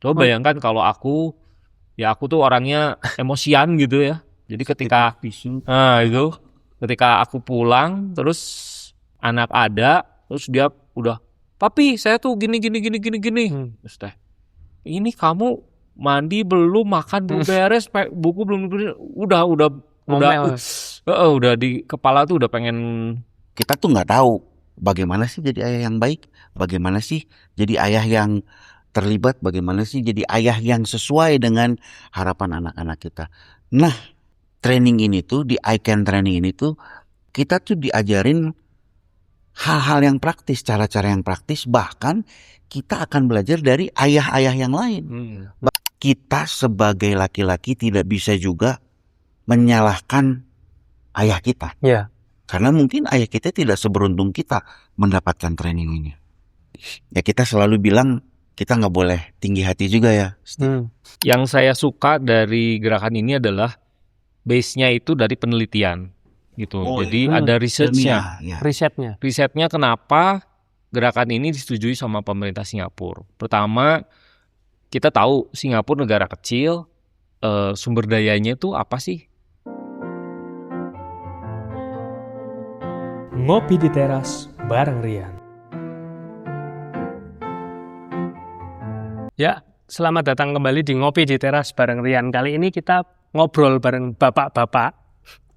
Coba bayangkan kalau aku tuh orangnya emosian gitu ya. Jadi ketika ketika aku pulang terus anak ada, terus dia udah, "Papi, saya tuh gini gini gini gini gini." Terus teh, "Ini kamu mandi belum, makan belum beres, buku belum beres." Ngomel. Udah di kepala tuh udah pengen. Kita tuh nggak tahu bagaimana sih jadi ayah yang baik, bagaimana sih jadi ayah yang terlibat, bagaimana sih jadi ayah yang sesuai dengan harapan anak-anak kita. Nah, training ini tuh, di iCan training ini tuh, kita tuh diajarin hal-hal yang praktis, cara-cara yang praktis, bahkan kita akan belajar dari ayah-ayah yang lain. Kita sebagai laki-laki tidak bisa juga menyalahkan ayah kita. Ya. Karena mungkin ayah kita tidak seberuntung kita mendapatkan training ini. Ya kita selalu bilang kita nggak boleh tinggi hati juga ya. Yang saya suka dari gerakan ini adalah base-nya itu dari penelitian gitu. Jadi ada research-nya. Risetnya kenapa gerakan ini disetujui sama pemerintah Singapura. Pertama, kita tahu Singapura negara kecil, sumber dayanya itu apa sih? Ngopi di teras bareng Rian. Ya, selamat datang kembali di Ngopi di Teras bareng Rian. Kali ini kita ngobrol bareng bapak-bapak,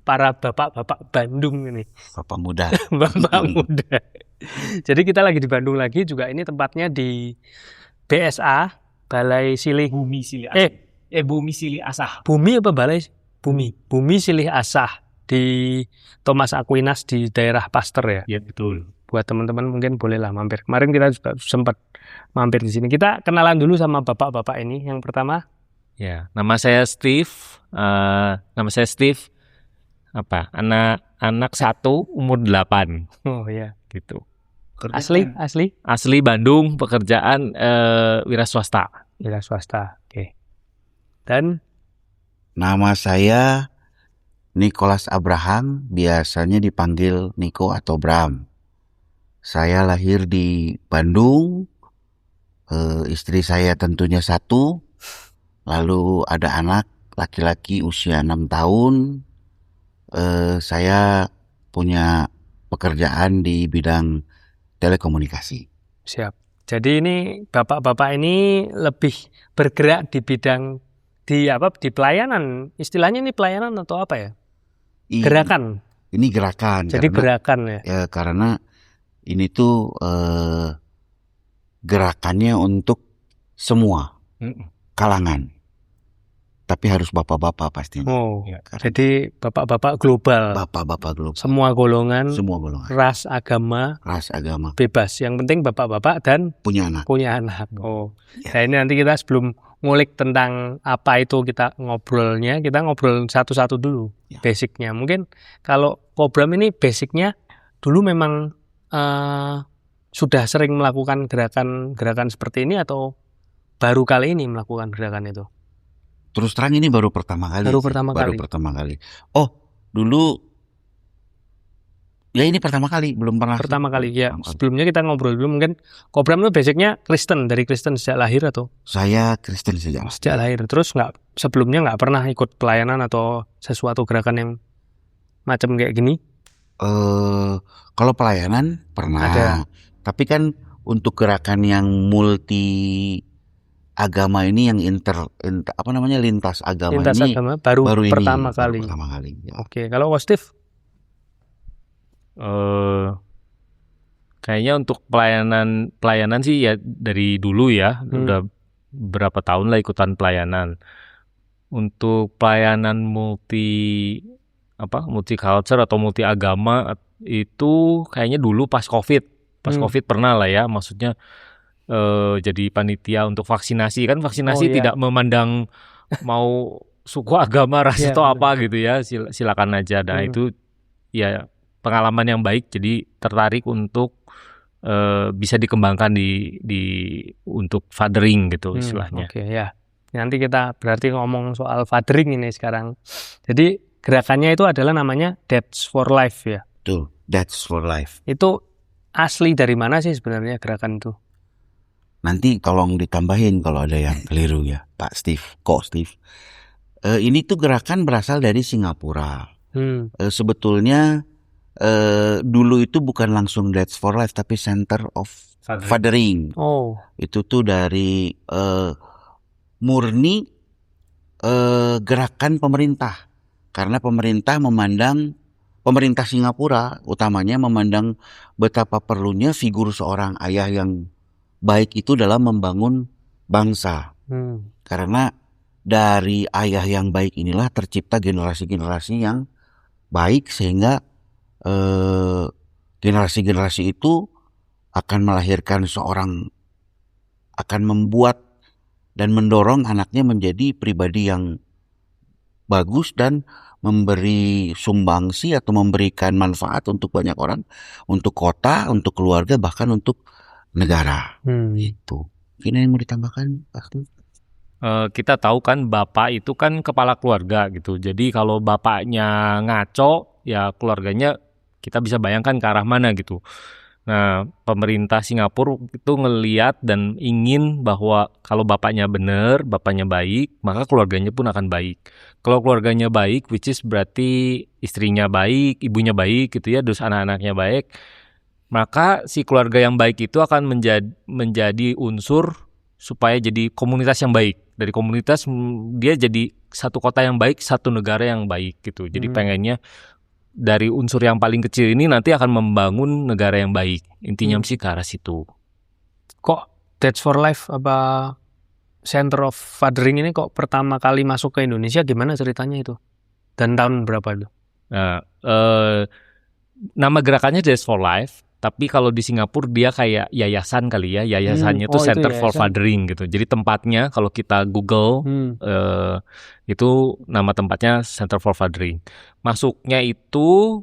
para bapak-bapak Bandung ini. Bapak muda. Bapak muda. Jadi kita lagi di Bandung lagi, juga ini tempatnya di BSA, Balai Silih Bumi Silih Asah. Bumi Silih Asah. Bumi apa Balai? Bumi Silih Asah di Thomas Aquinas di daerah Pasteur ya. Ya betul. Buat teman-teman mungkin bolehlah mampir. Kemarin kita juga sempat mampir di sini. Kita kenalan dulu sama bapak-bapak ini. Yang pertama, ya, nama saya Steve. Anak 1, umur 8. Oh ya, gitu. Asli Bandung, pekerjaan wira swasta. Oke. Dan nama saya Nicholas Abraham, biasanya dipanggil Niko atau Bram. Saya lahir di Bandung, istri saya tentunya 1, lalu ada anak laki-laki usia 6 tahun. Saya punya pekerjaan di bidang telekomunikasi. Siap. Jadi ini bapak-bapak ini lebih bergerak di bidang di pelayanan. Istilahnya ini pelayanan atau apa ya? Gerakan. Ini gerakan. Jadi gerakan ya. Ya karena ini tuh gerakannya untuk semua kalangan. Tapi harus bapak-bapak pastinya. Oh, jadi bapak-bapak global. Bapak-bapak global. Semua golongan. Ras, agama. Bebas. Yang penting bapak-bapak dan punya anak. Oh. Ya. Nah ini nanti kita sebelum ngulik tentang apa itu kita ngobrol satu-satu dulu. Ya. Basicnya. Mungkin kalau program ini basicnya dulu memang sudah sering melakukan gerakan seperti ini atau baru kali ini melakukan gerakan itu? Terus terang ini baru pertama kali. Baru pertama kali. Oh, dulu ya ini pertama kali, belum pernah. Pertama kali ya. Sebelumnya kita ngobrol dulu, mungkin program itu basicnya Kristen, dari Kristen sejak lahir atau? Saya Kristen sejak lahir. Terus sebelumnya nggak pernah ikut pelayanan atau sesuatu gerakan yang macam kayak gini? Kalau pelayanan pernah. Ada. Tapi kan untuk gerakan yang multi agama ini, yang lintas agama baru pertama kali. Ya. Oke, kalau Steve? Kayaknya untuk pelayanan sih ya dari dulu ya, udah berapa tahun lah ikutan pelayanan. Untuk pelayanan multicultural atau multi agama itu kayaknya dulu pas COVID pernah lah ya, maksudnya jadi panitia untuk vaksinasi. Kan vaksinasi tidak memandang mau suku, agama, ras atau apa gitu ya, silakan aja. Nah itu ya pengalaman yang baik, jadi tertarik untuk bisa dikembangkan untuk fathering gitu istilahnya. Oke, ya. Nanti kita berarti ngomong soal fathering ini sekarang. Jadi gerakannya itu adalah namanya Dads for Life ya. Tuh, Dads for Life. Itu asli dari mana sih sebenarnya gerakan itu? Nanti tolong ditambahin kalau ada yang keliru ya, Pak Steve, Ko Steve. Ini tuh gerakan berasal dari Singapura. Sebetulnya dulu itu bukan langsung Dads for Life, tapi Center of Fathering. Itu tuh dari murni gerakan pemerintah. Karena pemerintah Singapura utamanya memandang betapa perlunya figur seorang ayah yang baik itu dalam membangun bangsa. Karena dari ayah yang baik inilah tercipta generasi-generasi yang baik, sehingga generasi-generasi itu akan melahirkan akan membuat dan mendorong anaknya menjadi pribadi yang bagus dan memberi sumbangsi atau memberikan manfaat untuk banyak orang, untuk kota, untuk keluarga, bahkan untuk negara. Itu. Ini yang mau ditambahkan, Pak? Kita tahu kan bapak itu kan kepala keluarga gitu. Jadi kalau bapaknya ngaco, ya keluarganya kita bisa bayangkan ke arah mana gitu. Nah, pemerintah Singapura itu ngeliat dan ingin bahwa kalau bapaknya benar, bapaknya baik, maka keluarganya pun akan baik. Kalau keluarganya baik, which is berarti istrinya baik, ibunya baik gitu ya, terus anak-anaknya baik, maka si keluarga yang baik itu akan menjadi unsur supaya jadi komunitas yang baik. Dari komunitas dia jadi satu kota yang baik, satu negara yang baik gitu. Jadi pengennya dari unsur yang paling kecil ini nanti akan membangun negara yang baik. Intinya sih ke arah situ. Kok Dads for Life apa Center of Fathering ini kok pertama kali masuk ke Indonesia, gimana ceritanya itu? Dan tahun berapa itu? Nah, nama gerakannya Dads for Life. Tapi kalau di Singapura dia kayak yayasan kali ya. Yayasannya itu Center for Fathering gitu. Jadi tempatnya kalau kita Google itu nama tempatnya Center for Fathering. Masuknya itu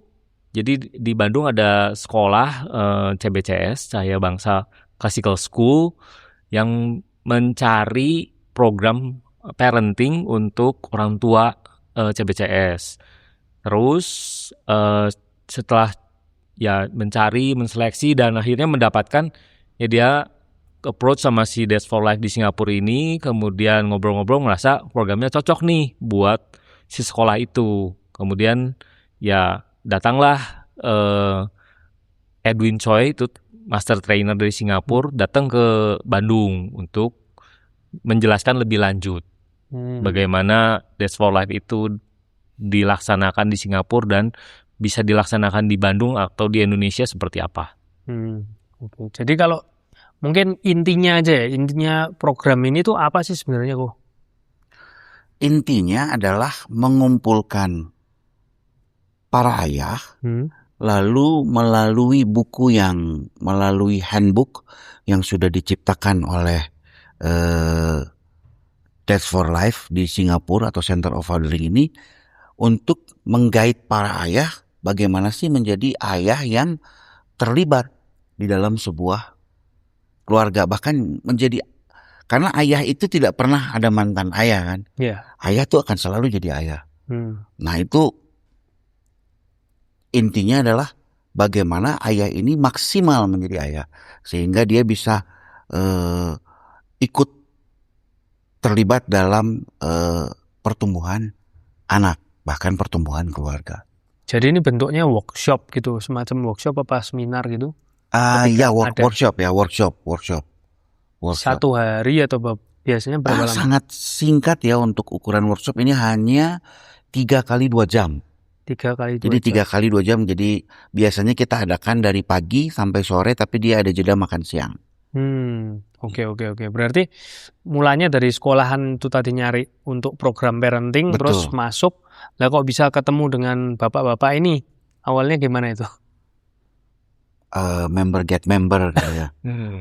jadi di Bandung ada sekolah CBCS, Cahaya Bangsa Classical School, yang mencari program parenting untuk orang tua CBCS. Terus setelah ya mencari, menseleksi, dan akhirnya mendapatkan, ya dia approach sama si Dads for Life di Singapura ini, kemudian ngobrol-ngobrol merasa programnya cocok nih buat si sekolah itu. Kemudian ya datanglah Edwin Choi, itu master trainer dari Singapura, datang ke Bandung untuk menjelaskan lebih lanjut bagaimana Dads for Life itu dilaksanakan di Singapura dan bisa dilaksanakan di Bandung atau di Indonesia seperti apa. Okay. Jadi kalau mungkin intinya aja ya, intinya program ini tuh apa sih sebenarnya kok? Intinya adalah mengumpulkan para ayah, lalu melalui handbook yang sudah diciptakan oleh Dads for Life di Singapura atau Center of Fathering ini, untuk menggait para ayah bagaimana sih menjadi ayah yang terlibat di dalam sebuah keluarga, bahkan karena ayah itu tidak pernah ada mantan ayah kan. Ayah tuh akan selalu jadi ayah. Nah itu intinya adalah bagaimana ayah ini maksimal menjadi ayah, sehingga dia bisa ikut terlibat dalam pertumbuhan anak, bahkan pertumbuhan keluarga. Jadi ini bentuknya workshop gitu, semacam workshop apa seminar gitu? Workshop. Satu hari atau biasanya berapa lama? Sangat singkat ya untuk ukuran workshop ini, hanya 3 kali 2 jam. 3 kali 2 jam. Jadi 3 kali 2 jam. Jadi biasanya kita adakan dari pagi sampai sore, tapi dia ada jeda makan siang. Oke. Berarti mulanya dari sekolahan itu tadi nyari untuk program parenting. Betul. Terus masuk, lah kok bisa ketemu dengan bapak-bapak ini? Awalnya gimana itu? Member get member ya.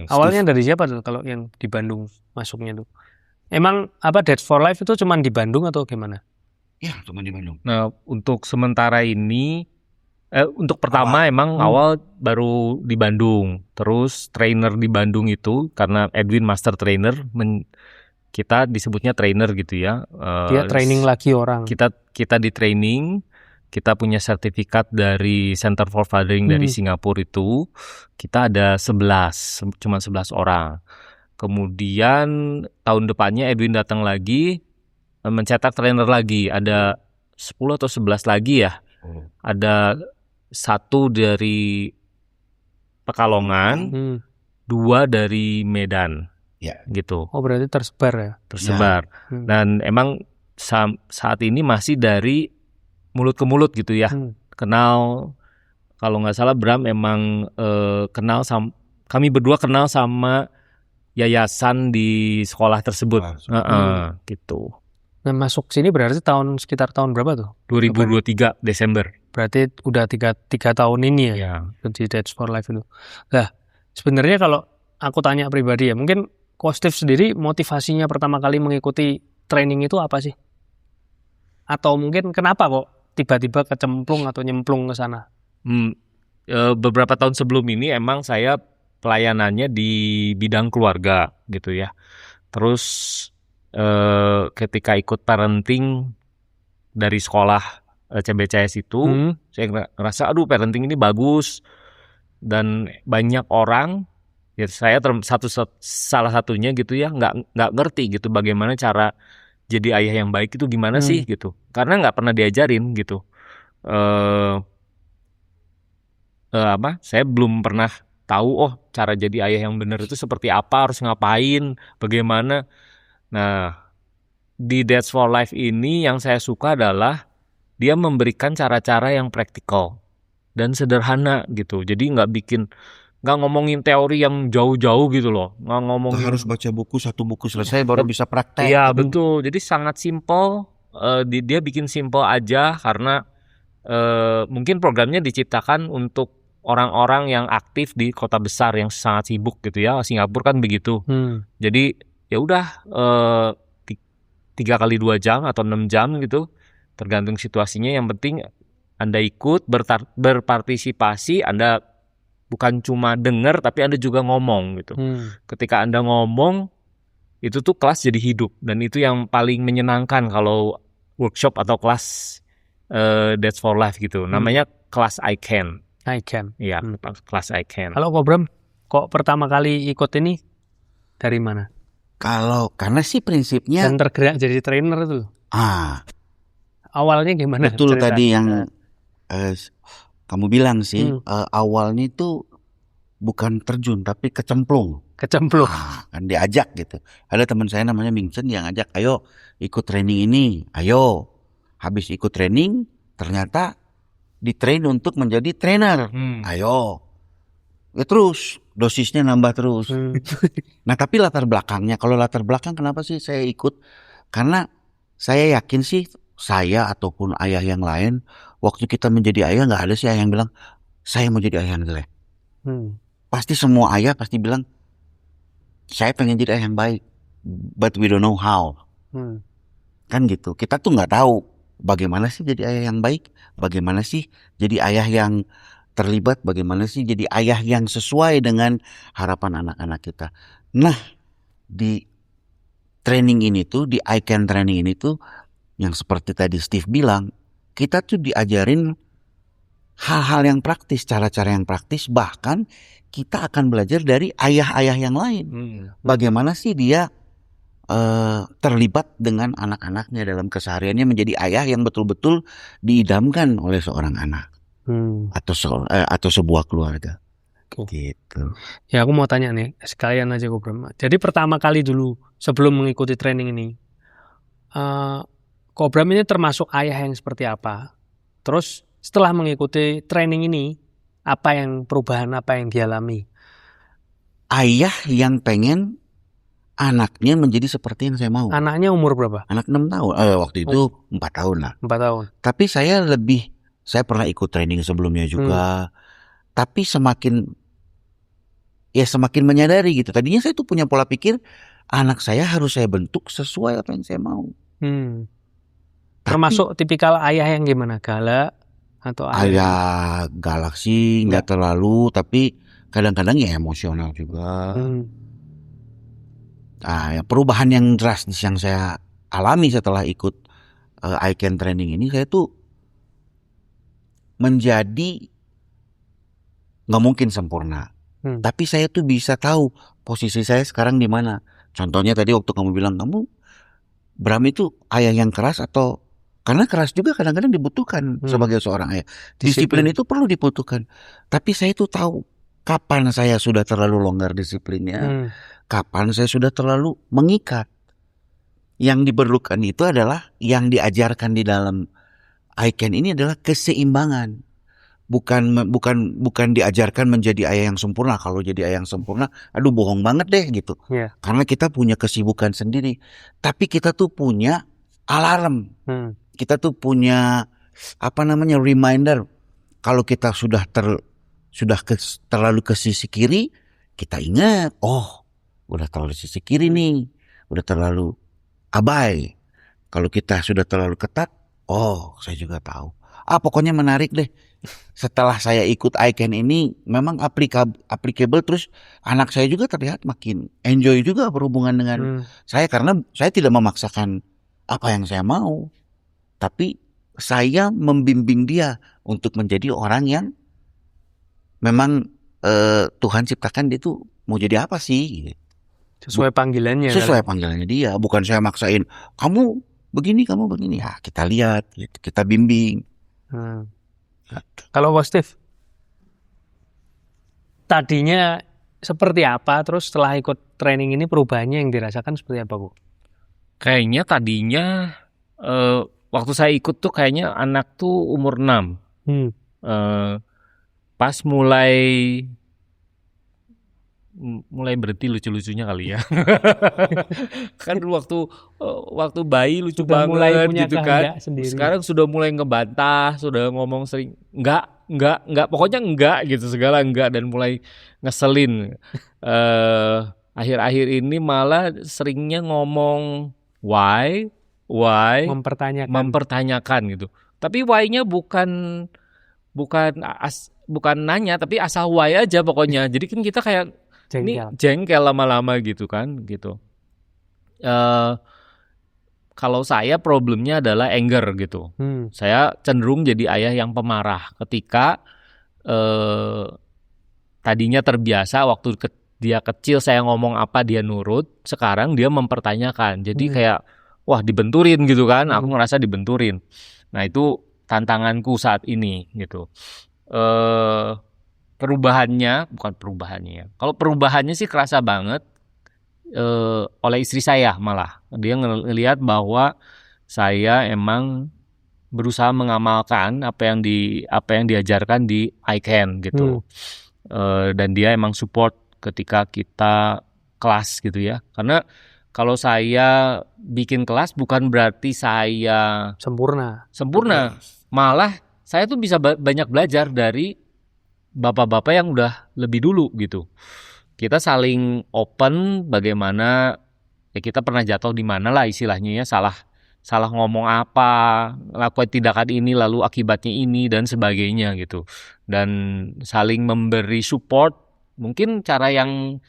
Awalnya dari siapa tuh kalau yang di Bandung masuknya tuh? Emang apa Dads for Life itu cuma di Bandung atau gimana? Ya, cuma di Bandung. Nah, untuk sementara ini untuk pertama awal baru di Bandung. Terus trainer di Bandung itu karena Edwin master trainer, kita disebutnya trainer gitu ya. Dia training lagi orang. Kita di training, kita punya sertifikat dari Center for Fathering dari Singapura itu. Kita ada 11 orang. Kemudian tahun depannya Edwin datang lagi, mencetak trainer lagi. Ada 10 atau 11 lagi ya. Ada 1 dari Pekalongan, 2 dari Medan, gitu. Oh berarti tersebar ya? Tersebar. Dan emang saat ini masih dari mulut ke mulut gitu ya. Kenal, kalau nggak salah Bram emang kenal sama, kami berdua kenal sama yayasan di sekolah tersebut, gitu. Nah, masuk sini berarti sekitar tahun berapa tuh? 2023 Desember. Berarti udah tiga tahun ini ya, di Dads for Life itu. Nah, sebenarnya kalau aku tanya pribadi ya, mungkin Coach Steve sendiri motivasinya pertama kali mengikuti training itu apa sih? Atau mungkin kenapa kok tiba-tiba kecemplung atau nyemplung ke sana? Beberapa tahun sebelum ini emang saya pelayanannya di bidang keluarga gitu ya. Terus ketika ikut parenting dari sekolah CBCS itu, saya ngerasa aduh parenting ini bagus dan banyak orang, ya saya salah satunya gitu ya, nggak ngerti gitu bagaimana cara jadi ayah yang baik itu gimana sih gitu, karena nggak pernah diajarin gitu. Saya belum pernah tahu cara jadi ayah yang benar itu seperti apa, harus ngapain, bagaimana. Nah, di Dads for Life ini yang saya suka adalah dia memberikan cara-cara yang praktikal dan sederhana gitu. Jadi nggak ngomongin teori yang jauh-jauh gitu loh. Nggak ngomongin harus baca buku, 1 buku selesai baru bisa praktek. Iya betul. Jadi sangat simple. Dia bikin simple aja karena mungkin programnya diciptakan untuk orang-orang yang aktif di kota besar yang sangat sibuk gitu ya. Singapura kan begitu. Jadi ya udah 3 kali 2 jam atau 6 jam gitu, tergantung situasinya. Yang penting Anda ikut berpartisipasi, Anda bukan cuma dengar tapi Anda juga ngomong gitu. Ketika Anda ngomong itu tuh kelas jadi hidup, dan itu yang paling menyenangkan kalau workshop atau kelas Dads for Life gitu. Namanya kelas I Can. Iya, kelas I Can. Kalau kok Bram, kok pertama kali ikut ini dari mana? Karena sih prinsipnya dan tergerak jadi trainer itu. Awalnya gimana? Betul cerita? Tadi yang kamu bilang sih, awalnya itu bukan terjun tapi kecemplung. Kan diajak gitu. Ada teman saya namanya Mingchen yang ajak, ayo ikut training ini, ayo. Habis ikut training ternyata ditrain untuk menjadi trainer. Ayo. Ya terus dosisnya nambah terus. Nah tapi latar belakangnya, kalau latar belakang kenapa sih saya ikut? Karena saya yakin sih, saya ataupun ayah yang lain, waktu kita menjadi ayah nggak ada sih ayah yang bilang saya mau jadi ayah yang jelek. Pasti semua ayah pasti bilang saya pengen jadi ayah yang baik, but we don't know how. Kan gitu. Kita tuh nggak tahu bagaimana sih jadi ayah yang baik, bagaimana sih jadi ayah yang terlibat, bagaimana sih jadi ayah yang sesuai dengan harapan anak-anak kita. Nah, di training ini tuh, di I Can training ini tuh, yang seperti tadi Steve bilang, kita tuh diajarin hal-hal yang praktis, cara-cara yang praktis, bahkan kita akan belajar dari ayah-ayah yang lain. Bagaimana sih dia terlibat dengan anak-anaknya dalam kesehariannya menjadi ayah yang betul-betul diidamkan oleh seorang anak. Atau sebuah keluarga. Gitu. Ya aku mau tanya nih, sekalian aja Ko Bram. Jadi pertama kali dulu sebelum mengikuti training ini, Ko Bram ini termasuk ayah yang seperti apa? Terus setelah mengikuti training ini, perubahan apa yang dialami? Ayah yang pengen anaknya menjadi seperti yang saya mau. Anaknya umur berapa? Anak 6 tahun. Waktu itu 4 tahun lah. 4 tahun. Tapi saya pernah ikut training sebelumnya juga. Tapi semakin menyadari gitu. Tadinya saya tuh punya pola pikir anak saya harus saya bentuk sesuai apa yang saya mau. Termasuk tipikal ayah yang gimana? Galak atau ayah galak sih, nggak terlalu, tapi kadang-kadang ya emosional juga. Perubahan yang drastis yang saya alami setelah ikut I Can training ini, saya tuh menjadi nggak mungkin sempurna. Tapi saya tuh bisa tahu posisi saya sekarang di mana. Contohnya tadi waktu kamu bilang, kamu Bram itu ayah yang keras atau karena keras juga kadang-kadang dibutuhkan sebagai seorang ayah. Disiplin itu perlu dibutuhkan. Tapi saya tuh tahu kapan saya sudah terlalu longgar disiplinnya, kapan saya sudah terlalu mengikat. Yang diperlukan itu adalah yang diajarkan di dalam ICAN ini adalah keseimbangan. Bukan diajarkan menjadi ayah yang sempurna. Kalau jadi ayah yang sempurna, aduh bohong banget deh gitu. Karena kita punya kesibukan sendiri. Tapi kita tuh punya alarm. Kita tuh punya reminder. Kalau kita sudah terlalu ke sisi kiri, kita ingat, oh, udah terlalu sisi kiri nih, udah terlalu abai. Kalau kita sudah terlalu ketat, oh, saya juga tahu. Pokoknya menarik deh. Setelah saya ikut ICAN ini memang applicable, terus anak saya juga terlihat makin enjoy juga berhubungan dengan saya, karena saya tidak memaksakan apa yang saya mau, tapi saya membimbing dia untuk menjadi orang yang memang Tuhan ciptakan dia tuh mau jadi apa sih? Sesuai panggilannya. Sesuai panggilannya dia, bukan saya maksain kamu begini. Ya kita lihat, kita bimbing. Kalau positif, tadinya seperti apa? Terus setelah ikut training ini perubahannya yang dirasakan seperti apa, Bu? Kayaknya tadinya waktu saya ikut tuh kayaknya anak tuh umur 6. Pas mulai berhenti lucu-lucunya kali ya. Kan dulu waktu bayi lucu sudah banget mulai punya gitu kan. Sendiri. Sekarang sudah mulai ngebantah, sudah ngomong sering enggak, pokoknya enggak gitu, segala enggak, dan mulai ngeselin. Akhir-akhir ini malah seringnya ngomong why, mempertanyakan gitu. Tapi why-nya bukan nanya, tapi asal why aja pokoknya. Jadi kan kita kayak jengkel lama-lama gitu kan, gitu. Kalau saya problemnya adalah anger gitu. Saya cenderung jadi ayah yang pemarah ketika tadinya terbiasa waktu dia kecil saya ngomong apa dia nurut, sekarang dia mempertanyakan. Jadi kayak wah dibenturin gitu kan, aku ngerasa dibenturin. Nah itu tantanganku saat ini gitu. Bukan perubahannya ya. Kalau perubahannya sih kerasa banget oleh istri saya, malah dia ngelihat bahwa saya emang berusaha mengamalkan apa yang diajarkan di ICAN gitu. Dan dia emang support ketika kita kelas gitu ya. Karena kalau saya bikin kelas bukan berarti saya sempurna. Malah saya tuh bisa banyak belajar dari bapak-bapak yang udah lebih dulu gitu. Kita saling open bagaimana kita pernah jatuh di mana lah istilahnya ya, salah ngomong apa, lakukan tindakan ini lalu akibatnya ini dan sebagainya gitu. Dan saling memberi support. Mungkin cara yang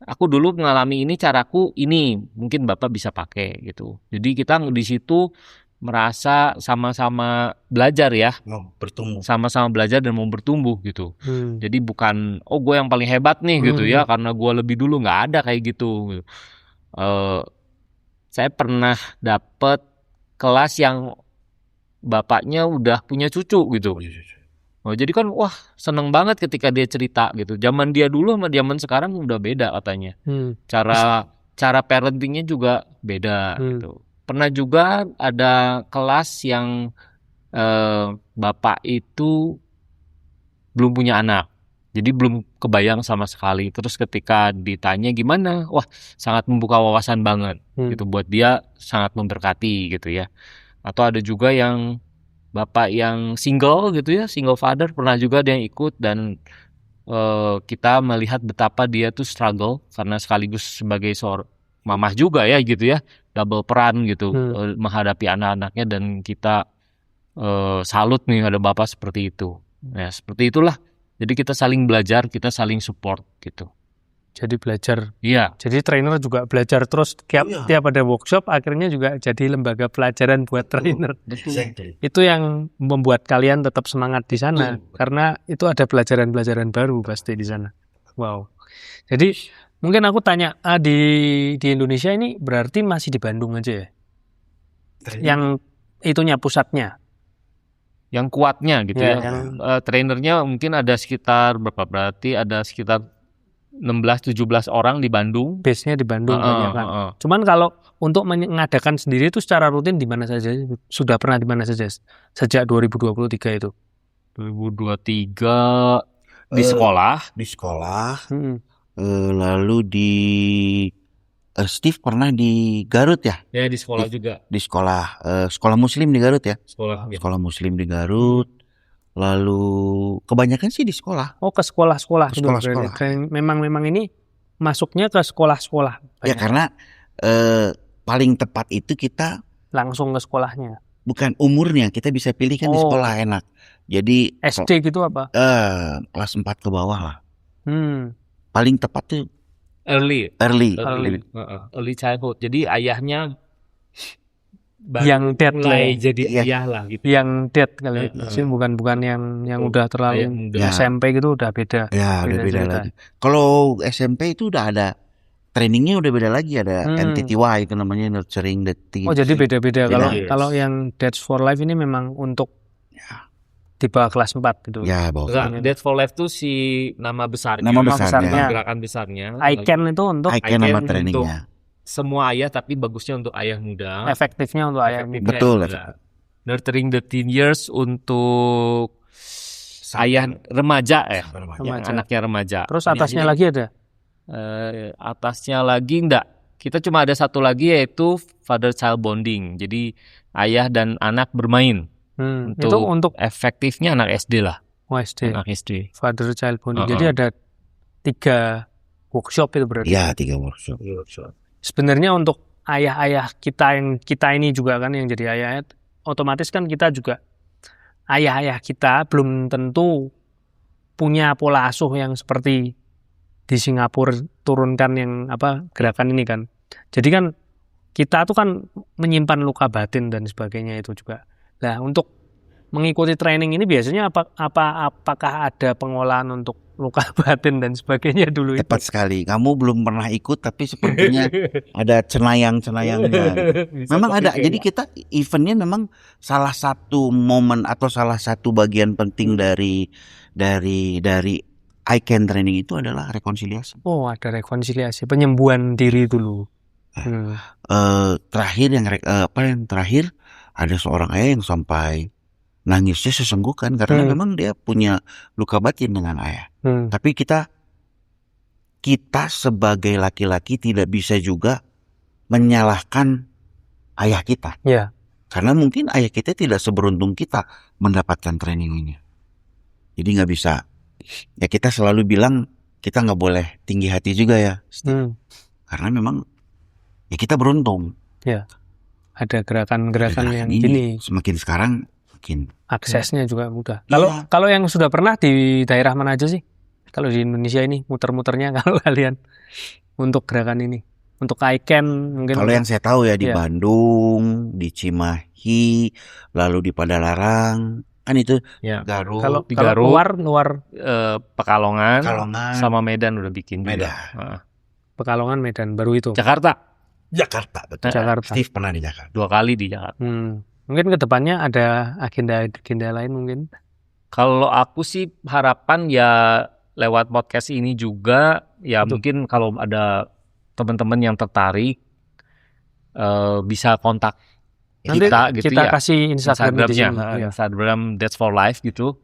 aku dulu mengalami ini, caraku ini mungkin Bapak bisa pakai gitu. Jadi kita di situ merasa sama-sama belajar ya, sama-sama belajar dan mau bertumbuh gitu. Jadi bukan gue yang paling hebat nih gitu ya karena gue lebih dulu, nggak ada kayak gitu. Saya pernah dapet kelas yang bapaknya udah punya cucu gitu. Jadi kan wah seneng banget ketika dia cerita gitu. Zaman dia dulu sama zaman sekarang udah beda katanya. Cara parentingnya juga beda gitu. Pernah juga ada kelas yang bapak itu belum punya anak, jadi belum kebayang sama sekali. Terus ketika ditanya gimana, wah sangat membuka wawasan banget gitu, buat dia sangat memberkati gitu ya. Atau ada juga yang bapak yang single gitu ya, single father, pernah juga dia yang ikut, dan kita melihat betapa dia tuh struggle karena sekaligus sebagai seorang mamah juga ya gitu ya, double peran gitu menghadapi anak-anaknya, dan kita salut nih ada bapak seperti itu. Ya seperti itulah. Jadi kita saling belajar, kita saling support gitu. Jadi belajar. Iya. Jadi trainer juga belajar terus tiap ada workshop, akhirnya juga jadi lembaga pelajaran buat trainer. Itu yang membuat kalian tetap semangat di sana, karena itu ada pelajaran-pelajaran baru pasti di sana. Wow. Jadi mungkin aku tanya di Indonesia ini berarti masih di Bandung aja ya? Yang itunya pusatnya. Yang kuatnya gitu Ya, ya. Trainernya mungkin ada sekitar berapa? Berarti ada sekitar 16-17 orang di Bandung. Base-nya di Bandung banyak kan. Cuman kalau untuk mengadakan sendiri itu secara rutin di mana saja? Sudah pernah di mana saja sejak 2023 itu? 2023 di sekolah. Di sekolah. Lalu di Steve pernah di Garut ya? Ya di sekolah juga. Di sekolah sekolah Muslim di Garut ya? Sekolah. Ya. Sekolah Muslim di Garut. Lalu kebanyakan sih di sekolah. Oh, ke sekolah-sekolah. Ke sekolah-sekolah. Memang ini masuknya ke sekolah-sekolah. Ya karena paling tepat itu kita langsung ke sekolahnya. Bukan umurnya, kita bisa pilih kan di sekolah enak. Jadi SD gitu apa? Kelas 4 ke bawah lah. Paling tepat tuh early childhood. Jadi ayahnya yang dead mulai jadi ayah lah gitu. Yang dead kali bukan yang udah terlalu SMP gitu udah beda. Ya, udah beda lagi. Kalau SMP itu udah ada trainingnya, udah beda lagi, ada NTTY itu namanya, nurturing the teen. Oh, jadi beda-beda. Kalau yang Dads for Life ini memang untuk di bawah kelas 4 gitu. Ya, bawah. Dads for Life tuh si nama besarnya. Gerakan besarnya. ICAN itu untuk ICAN nama trainingnya. Semua ayah, tapi bagusnya untuk ayah muda. Efektifnya untuk ayah muda. Betul. Nurturing the teen years untuk ayah remaja anaknya remaja. Terus atasnya lagi ada? Atasnya lagi enggak. Kita cuma ada satu lagi yaitu father child bonding. Jadi ayah dan anak bermain. Untuk efektifnya anak SD lah. Oh, SD. Anak SD. Father child bonding. Jadi ada 3 workshop itu berarti. Ya, 3 workshop. Sebenarnya untuk ayah-ayah kita ini juga kan yang jadi ayah, otomatis kan kita juga ayah-ayah kita belum tentu punya pola asuh yang seperti di Singapura turunkan yang gerakan ini kan. Jadi kan kita tuh kan menyimpan luka batin dan sebagainya itu juga. Nah, untuk mengikuti training ini biasanya apakah ada pengolahan untuk luka batin dan sebagainya dulu itu? Tepat sekali. Kamu belum pernah ikut tapi sepertinya ada cenayang-cenayangnya. Memang ada. Jadi kita eventnya memang salah satu momen atau salah satu bagian penting dari ICAN training itu adalah rekonsiliasi. Oh, ada rekonsiliasi, penyembuhan diri dulu. Terakhir yang terakhir ada seorang ayah yang sampai nangisnya sesenggukan karena memang dia punya luka batin dengan ayah. Tapi kita sebagai laki-laki tidak bisa juga menyalahkan ayah kita. Ya. Karena mungkin ayah kita tidak seberuntung kita mendapatkan training ini. Jadi nggak bisa. Ya kita selalu bilang kita nggak boleh tinggi hati juga ya. Karena memang ya kita beruntung. Ya. Ada gerakan-gerakan yang gini. Semakin sekarang makin aksesnya juga mudah. Kalau yang sudah pernah di daerah mana aja sih? Kalau di Indonesia ini muter-muternya kalau kalian untuk gerakan ini, untuk ICAN mungkin. Kalau yang saya tahu ya di Bandung, di Cimahi, lalu di Padalarang, kan itu Garut. Kalau luar Pekalongan sama Medan udah bikin Medan. juga. Pekalongan, Medan, baru itu. Jakarta, betul. Jakarta. Steve pernah di Jakarta. 2 kali di Jakarta. Mungkin kedepannya ada agenda lain mungkin. Kalau aku sih harapan ya lewat podcast ini juga ya mungkin kalau ada teman-teman yang tertarik bisa kontak kita gitu kita ya. kasih Instagramnya di sini. Instagram Dads for Life gitu.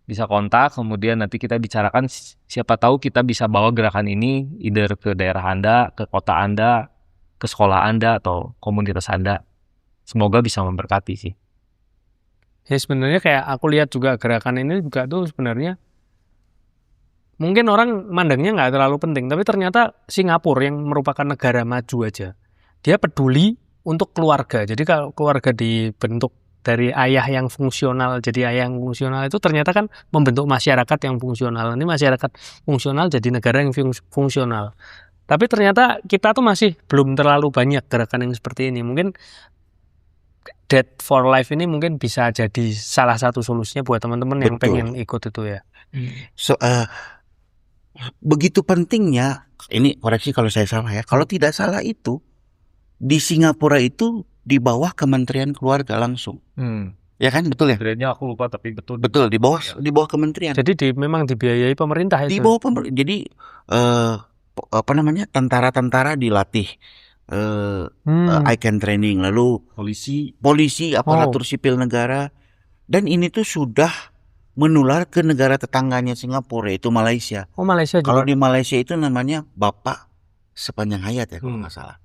Bisa kontak, kemudian nanti kita bicarakan siapa tahu kita bisa bawa gerakan ini either ke daerah Anda, ke kota Anda, ke sekolah Anda atau komunitas Anda. Semoga bisa memberkati sih. Ya sebenarnya kayak aku lihat juga gerakan ini juga tuh sebenarnya mungkin orang mandangnya nggak terlalu penting, tapi ternyata Singapura yang merupakan negara maju aja, dia peduli untuk keluarga. Jadi kalau keluarga dibentuk dari ayah yang fungsional, jadi ayah yang fungsional itu ternyata kan membentuk masyarakat yang fungsional. Ini masyarakat fungsional jadi negara yang fungsional. Tapi ternyata kita tuh masih belum terlalu banyak gerakan yang seperti ini. Mungkin Dads for Life ini mungkin bisa jadi salah satu solusinya buat teman-teman yang pengen ikut itu ya. begitu pentingnya, ini koreksi kalau saya salah ya, kalau tidak salah itu di Singapura itu di bawah Kementerian Keluarga langsung. Ya kan, betul ya? Brandnya aku lupa tapi betul. Betul, di bawah kementerian. Jadi memang dibiayai pemerintah Di itu. bawah pemerintah. Jadi tentara-tentara dilatih ICANN training, lalu polisi, aparatur sipil negara, dan ini tuh sudah menular ke negara tetangganya Singapura, yaitu Malaysia. Oh, Malaysia juga. Kalau di Malaysia itu namanya Bapak Sepanjang Hayat ya kalau nggak salah.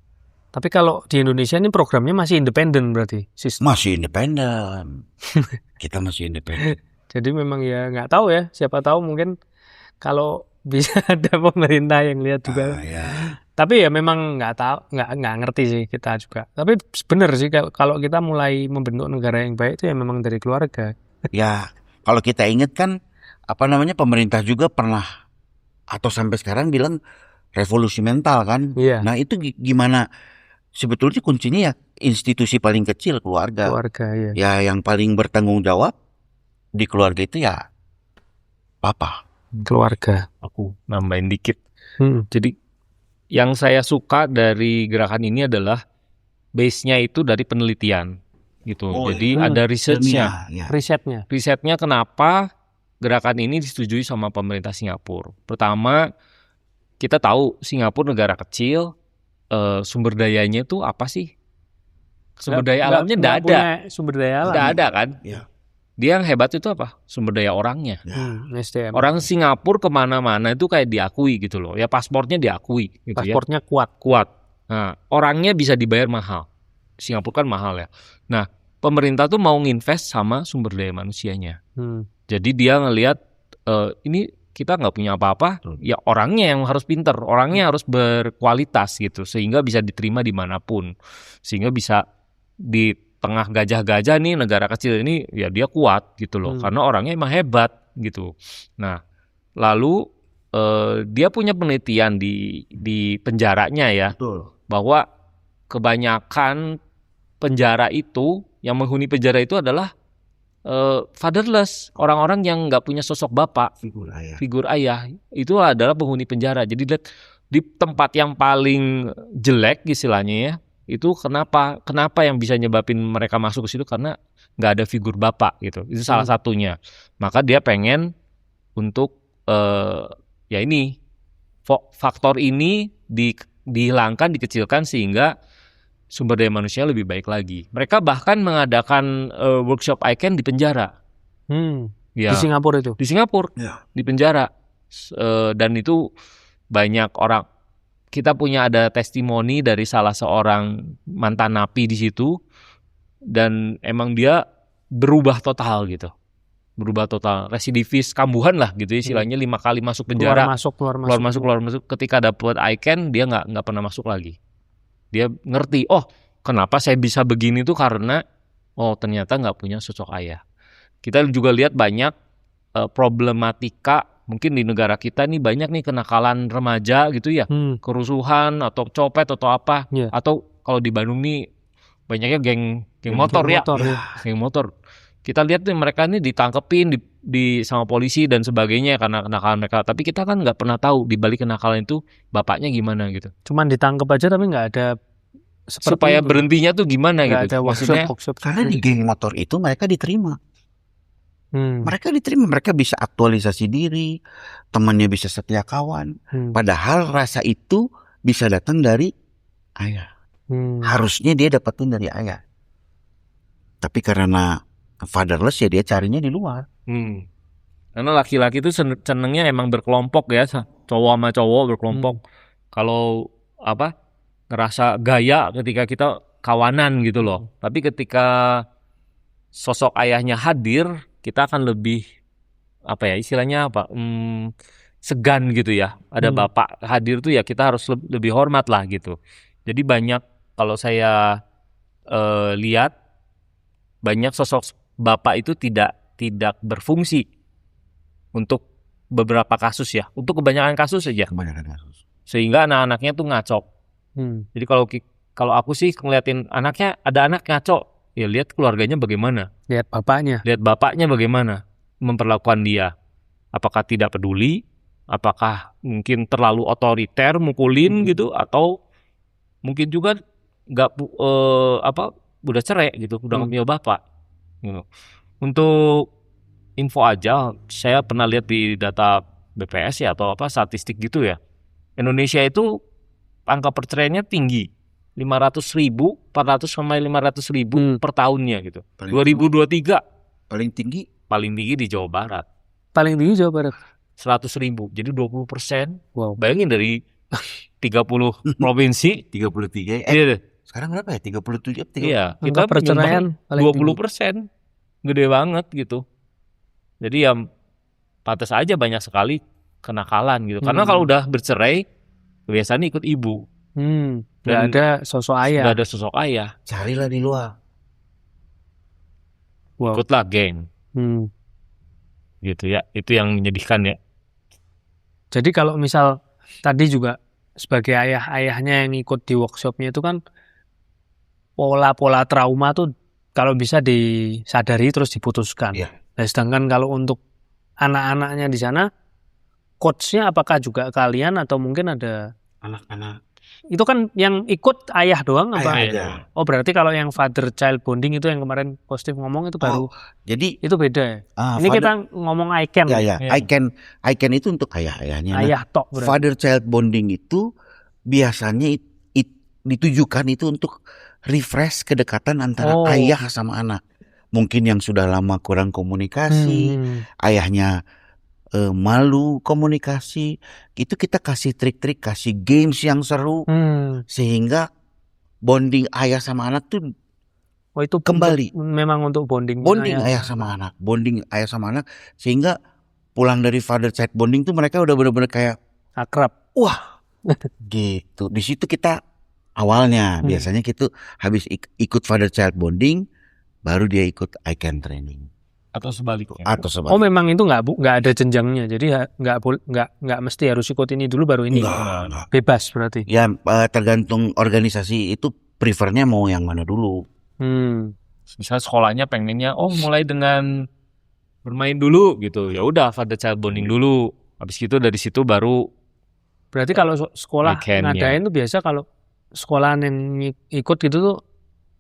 Tapi kalau di Indonesia ini programnya masih independen berarti? Masih independen. Kita masih independen. Jadi memang ya nggak tahu ya. Siapa tahu mungkin kalau bisa ada pemerintah yang lihat juga. Ya. Tapi ya memang nggak tahu, nggak ngerti sih kita juga. Tapi benar sih kalau kita mulai membentuk negara yang baik itu ya memang dari keluarga. Ya, kalau kita ingat kan pemerintah juga pernah atau sampai sekarang bilang revolusi mental kan. Iya. Nah, itu gimana? Sebetulnya kuncinya ya institusi paling kecil keluarga. Keluarga, ya. Ya yang paling bertanggung jawab di keluarga itu ya papa. Keluarga. Aku nambahin dikit. Jadi yang saya suka dari gerakan ini adalah base-nya itu dari penelitian gitu. Jadi ada research-nya. Risetnya kenapa gerakan ini disetujui sama pemerintah Singapura. Pertama, kita tahu Singapura negara kecil, sumber dayanya itu apa sih? Sumber daya alamnya tidak ada. Sumber daya alam. Tidak ada kan? Ya. Dia yang hebat itu apa? Sumber daya orangnya. SDM. Orang Singapura kemana-mana itu kayak diakui gitu loh. Ya paspornya diakui. Gitu paspornya ya. Kuat. Nah, orangnya bisa dibayar mahal. Singapura kan mahal ya. Nah, pemerintah tuh mau nginvest sama sumber daya manusianya. Jadi dia ngelihat ini kita nggak punya apa-apa, ya orangnya yang harus pinter, orangnya harus berkualitas gitu, sehingga bisa diterima dimanapun, sehingga bisa di tengah gajah-gajah nih negara kecil ini ya dia kuat gitu loh, karena orangnya emang hebat gitu. Nah, lalu dia punya penelitian di penjaranya ya, Betul. bahwa kebanyakan penjara itu yang menghuni penjara itu adalah fatherless, orang-orang yang nggak punya sosok bapak, figur ayah, itu adalah penghuni penjara. Jadi di tempat yang paling jelek istilahnya ya, itu kenapa yang bisa nyebabin mereka masuk ke situ karena nggak ada figur bapak gitu. Itu salah satunya. Maka dia pengen untuk ya ini faktor ini dihilangkan, dikecilkan sehingga sumber daya manusia lebih baik lagi. Mereka bahkan mengadakan workshop ICANN di penjara. Ya. Di Singapura itu? Di Singapura, di penjara. Dan itu banyak orang. Kita punya ada testimoni dari salah seorang mantan napi di situ. Dan emang dia berubah total gitu. Berubah total. Residivis, kambuhan lah gitu istilahnya, 5 kali masuk penjara. Keluar masuk. Ketika dapat ICANN, dia nggak pernah masuk lagi. Dia ngerti, oh kenapa saya bisa begini tuh karena ternyata nggak punya sosok ayah. Kita juga lihat banyak problematika mungkin di negara kita nih, banyak nih kenakalan remaja gitu ya, kerusuhan atau copet atau apa, atau kalau di Bandung nih banyaknya geng motor ya. Geng motor. Kita lihat nih mereka nih ditangkepin di sama polisi dan sebagainya karena kenakalan mereka. Tapi kita kan nggak pernah tahu di balik kenakalan itu bapaknya gimana gitu. Cuman ditangkap aja tapi nggak ada supaya itu. Berhentinya tuh gimana nggak gitu. Ada workshop. Karena di geng motor itu mereka diterima. Mereka bisa aktualisasi diri, temannya bisa setia kawan. Padahal rasa itu bisa datang dari ayah. Harusnya dia dapatin dari ayah. Tapi karena fatherless ya dia carinya di luar. Karena laki-laki itu senengnya emang berkelompok ya, cowok sama cowok berkelompok. Kalau ngerasa gaya ketika kita kawanan gitu loh. Tapi ketika sosok ayahnya hadir, kita akan lebih istilahnya segan gitu ya. Ada bapak hadir tuh ya kita harus lebih hormat lah gitu. Jadi banyak kalau saya lihat banyak sosok bapak itu tidak berfungsi untuk beberapa kasus ya, untuk kebanyakan kasus saja. Sehingga anak-anaknya tuh ngaco. Jadi kalau aku sih ngeliatin anaknya, ada anak ngaco, ya lihat keluarganya bagaimana. Lihat bapaknya bagaimana memperlakukan dia. Apakah tidak peduli Apakah mungkin terlalu otoriter mukulin gitu, atau mungkin juga nggak udah cerai gitu, udah nggak punya bapak gitu. Untuk info aja, saya pernah lihat di data BPS ya atau statistik gitu ya, Indonesia itu angka perceraiannya tinggi, 500.000, 400 sampai 500.000 per tahunnya gitu. Paling 2023 paling tinggi di Jawa Barat, Paling tinggi Jawa Barat. 100.000, jadi 20%. Wow. Bayangin dari 30 provinsi. 33. Iya, Sekarang berapa ya? 37. iya, Angka kita perceraian paling 20%, gede banget gitu. Jadi ya pantas aja banyak sekali kenakalan gitu. Karena kalau udah bercerai, biasanya ikut ibu. Nggak Dan ada sosok ayah. nggak ada sosok ayah. Carilah di luar. Wow. Ikutlah geng. Gitu ya. Itu yang menyedihkan ya. Jadi kalau misal tadi juga sebagai ayah-ayahnya yang ikut di workshopnya itu kan pola-pola trauma tuh kalau bisa disadari terus diputuskan. Iya. Nah, sedangkan kalau untuk anak-anaknya di sana, coachnya apakah juga kalian atau mungkin ada Anak-anak itu kan yang ikut ayah doang apa? ayah aja. Oh berarti kalau yang father child bonding itu yang kemarin Positif ngomong itu baru Jadi itu beda ya. Ini father- kita ngomong ICAN. ya. Iya. I can itu untuk ayah-ayahnya. Nah, Ayah tok berarti. father child bonding itu biasanya ditujukan itu untuk refresh kedekatan antara Oh. ayah sama anak. Mungkin yang sudah lama kurang komunikasi, ayahnya malu komunikasi, itu kita kasih trik-trik, kasih games yang seru sehingga bonding ayah sama anak tuh Oh itu kembali. memang untuk bonding Ayah sama anak, bonding ayah sama anak, sehingga pulang dari father child bonding tuh mereka udah benar-benar kayak akrab. wah gitu. Di situ kita awalnya biasanya kita habis ikut father child bonding, baru dia ikut ICAN training Atau sebaliknya. atau Oh sebaliknya. memang itu nggak ada jenjangnya. Jadi nggak mesti harus ikut ini dulu baru ini. Enggak. Bebas berarti. Ya tergantung organisasi itu prefernya mau yang mana dulu. Misalnya sekolahnya pengennya mulai dengan bermain dulu gitu. Ya udah father child bonding dulu. Habis itu dari situ baru Berarti kalau sekolah ICAN-nya. ngadain tuh biasa kalau sekolahan yang ikut gitu tuh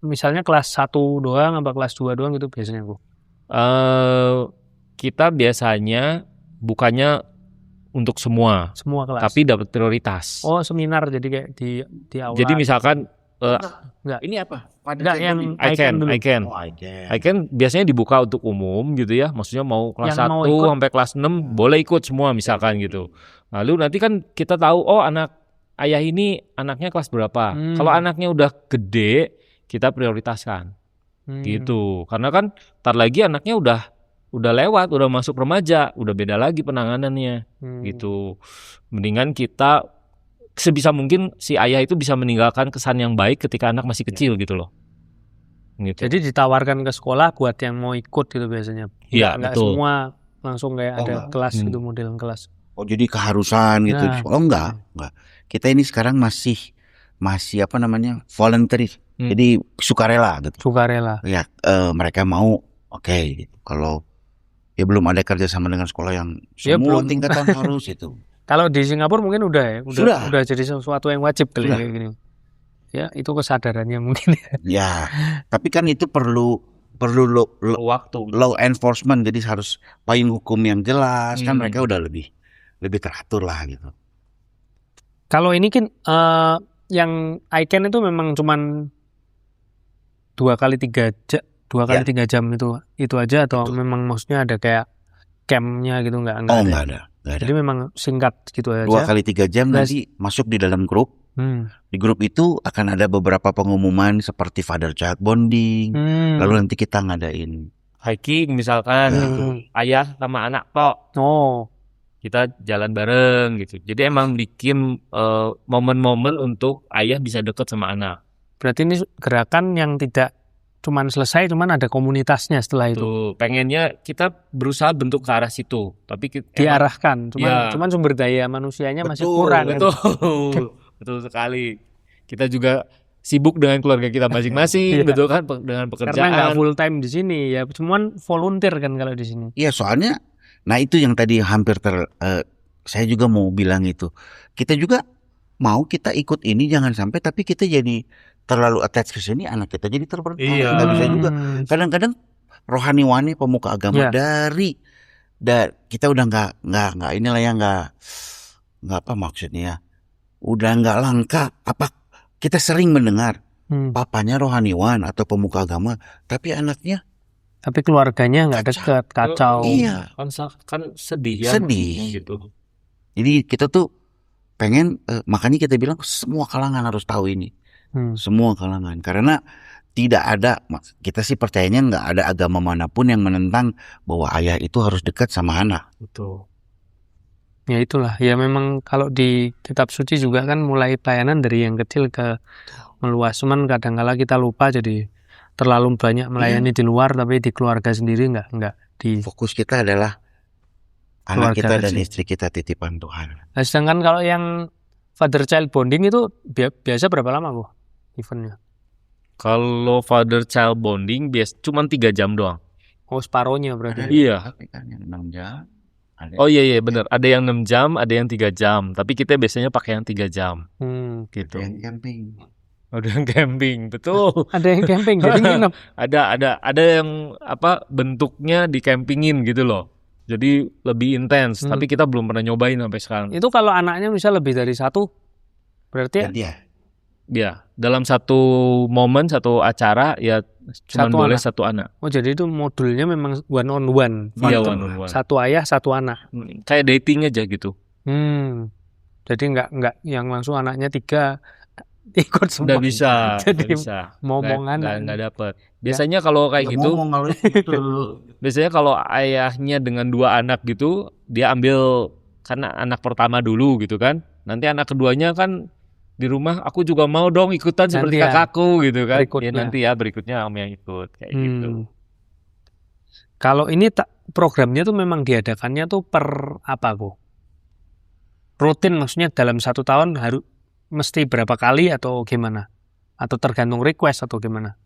misalnya kelas 1 doang apa kelas 2 doang gitu biasanya Bu. Kita biasanya bukannya untuk semua Semua kelas. tapi dapat prioritas. Oh, seminar jadi kayak di aula. Jadi misalkan Enggak. Ini apa? Enggak yang ICAN dulu. ICAN. Oh, ICAN. ICAN biasanya dibuka untuk umum gitu ya. Maksudnya mau kelas Yang mau 1 ikut. sampai kelas 6 boleh ikut semua misalkan gitu. Lalu nanti kan kita tahu anak ayah ini anaknya kelas berapa. Kalau anaknya udah gede, kita prioritaskan. Gitu. Karena kan ntar lagi anaknya udah lewat, udah masuk remaja, udah beda lagi penanganannya. Gitu. Mendingan kita sebisa mungkin si ayah itu bisa meninggalkan kesan yang baik ketika anak masih kecil gitu loh. Gitu. Jadi ditawarkan ke sekolah buat yang mau ikut gitu biasanya. Iya, Enggak betul. semua langsung kayak ada enggak. kelas gitu model kelas. Oh, jadi keharusan gitu. Nah. Oh, enggak. Kita ini sekarang masih apa namanya? Voluntary. Jadi sukarela gitu. Sukarela. Ya, mereka mau oke gitu. Kalau ya belum ada kerjasama dengan sekolah yang Ya, semua belum. tingkatan harus itu. Kalau di Singapura mungkin udah ya, Sudah. udah jadi sesuatu yang wajib kali Sudah. kayak gini. Ya, itu kesadarannya mungkin ya. Ya, tapi kan itu perlu Waktu. law enforcement, jadi harus payung hukum yang jelas. Kan mereka udah lebih teratur lah gitu. Kalau ini kan yang ICAN itu memang cuman 2 kali 3 jam, 2 kali 3 jam itu aja atau Betul. memang maksudnya ada kayak campnya gitu enggak Oh, ada. enggak ada. Jadi memang singkat gitu aja. 2 kali 3 jam Nah, nanti masuk di dalam grup. Di grup itu akan ada beberapa pengumuman seperti father child bonding. Lalu nanti kita ngadain Hiking misalkan gitu. Ayah sama anak tok. Oh, Kita jalan bareng gitu. Jadi emang bikin momen-momen untuk ayah bisa deket sama anak. berarti ini gerakan yang tidak cuman selesai, cuman ada komunitasnya setelah itu. Tuh, pengennya kita berusaha bentuk ke arah situ. Tapi Diarahkan, Iya. cuman sumber daya manusianya masih Betul, kurang. betul. Betul sekali. Kita juga sibuk dengan keluarga kita masing-masing, Iya. betul kan, dengan Karena nggak pekerjaan. full time di sini ya, cuman volunteer kan kalau di sini. Iya, soalnya nah itu yang tadi hampir saya juga mau bilang itu. Kita juga mau kita ikut ini jangan sampai tapi kita jadi terlalu attach ke sini, anak kita jadi terberkati. Iya. Nggak bisa juga. Kadang-kadang rohaniwani pemuka agama dari kita udah nggak inilah ya nggak apa maksudnya ya. Udah nggak langka apa kita sering mendengar papanya rohaniwan atau pemuka agama tapi anaknya tapi keluarganya nggak dekat, kacau. Iya. Kan sedih ya. Sedih. Gitu. Jadi kita tuh pengen makanya kita bilang semua kalangan harus tahu ini. Semua kalangan karena tidak ada, kita sih percayanya nggak ada agama manapun yang menentang bahwa ayah itu harus dekat sama anak. Betul. Ya itulah, ya memang kalau di kitab suci juga kan mulai pelayanan dari yang kecil ke meluas. Cuman kadang-kala kita lupa jadi terlalu banyak melayani di luar tapi di keluarga sendiri nggak di. Fokus kita adalah anak Keluarga kita dan kecil. istri kita titipan Tuhan. Nah, sedangkan kalau yang father child bonding itu biasa berapa lama, Bu? Eventnya? Kalau father child bonding cuma 3 jam doang. Oh, separohnya berarti. Iya. Tapi kan yang 6 jam. Oh iya benar. Ada yang 6 jam, ada yang 3 jam. Tapi kita biasanya pakai yang 3 jam. Gitu. Yang camping. Ada yang camping, betul. Ada yang camping jadi nginep. Ada yang apa bentuknya di campingin gitu loh. Jadi lebih intens. Tapi kita belum pernah nyobain sampai sekarang. Itu kalau anaknya misal lebih dari satu, berarti Dan dia. Ya, dalam satu momen, satu acara ya cuma Satu boleh anak. satu anak. Oh jadi itu modulnya memang one on one. Iya, one on one. Satu ayah, satu anak. Kayak dating aja gitu. Jadi nggak yang langsung anaknya 3 ikut semua. Nggak bisa. Jadi nggak bisa. momongan. Nggak dapet. Biasanya kalau kayak gitu, biasanya kalau ayahnya dengan 2 anak gitu, dia ambil karena anak pertama dulu gitu kan. Nanti anak keduanya kan di rumah, aku juga mau dong ikutan seperti Nanti ya, kakakku gitu kan. berikutnya. Ya nanti ya berikutnya kamu yang ikut kayak gitu. Kalau ini programnya tuh memang diadakannya tuh per apa, Bu? Rutin maksudnya dalam 1 tahun harus mesti berapa kali atau gimana? Atau tergantung request atau gimana?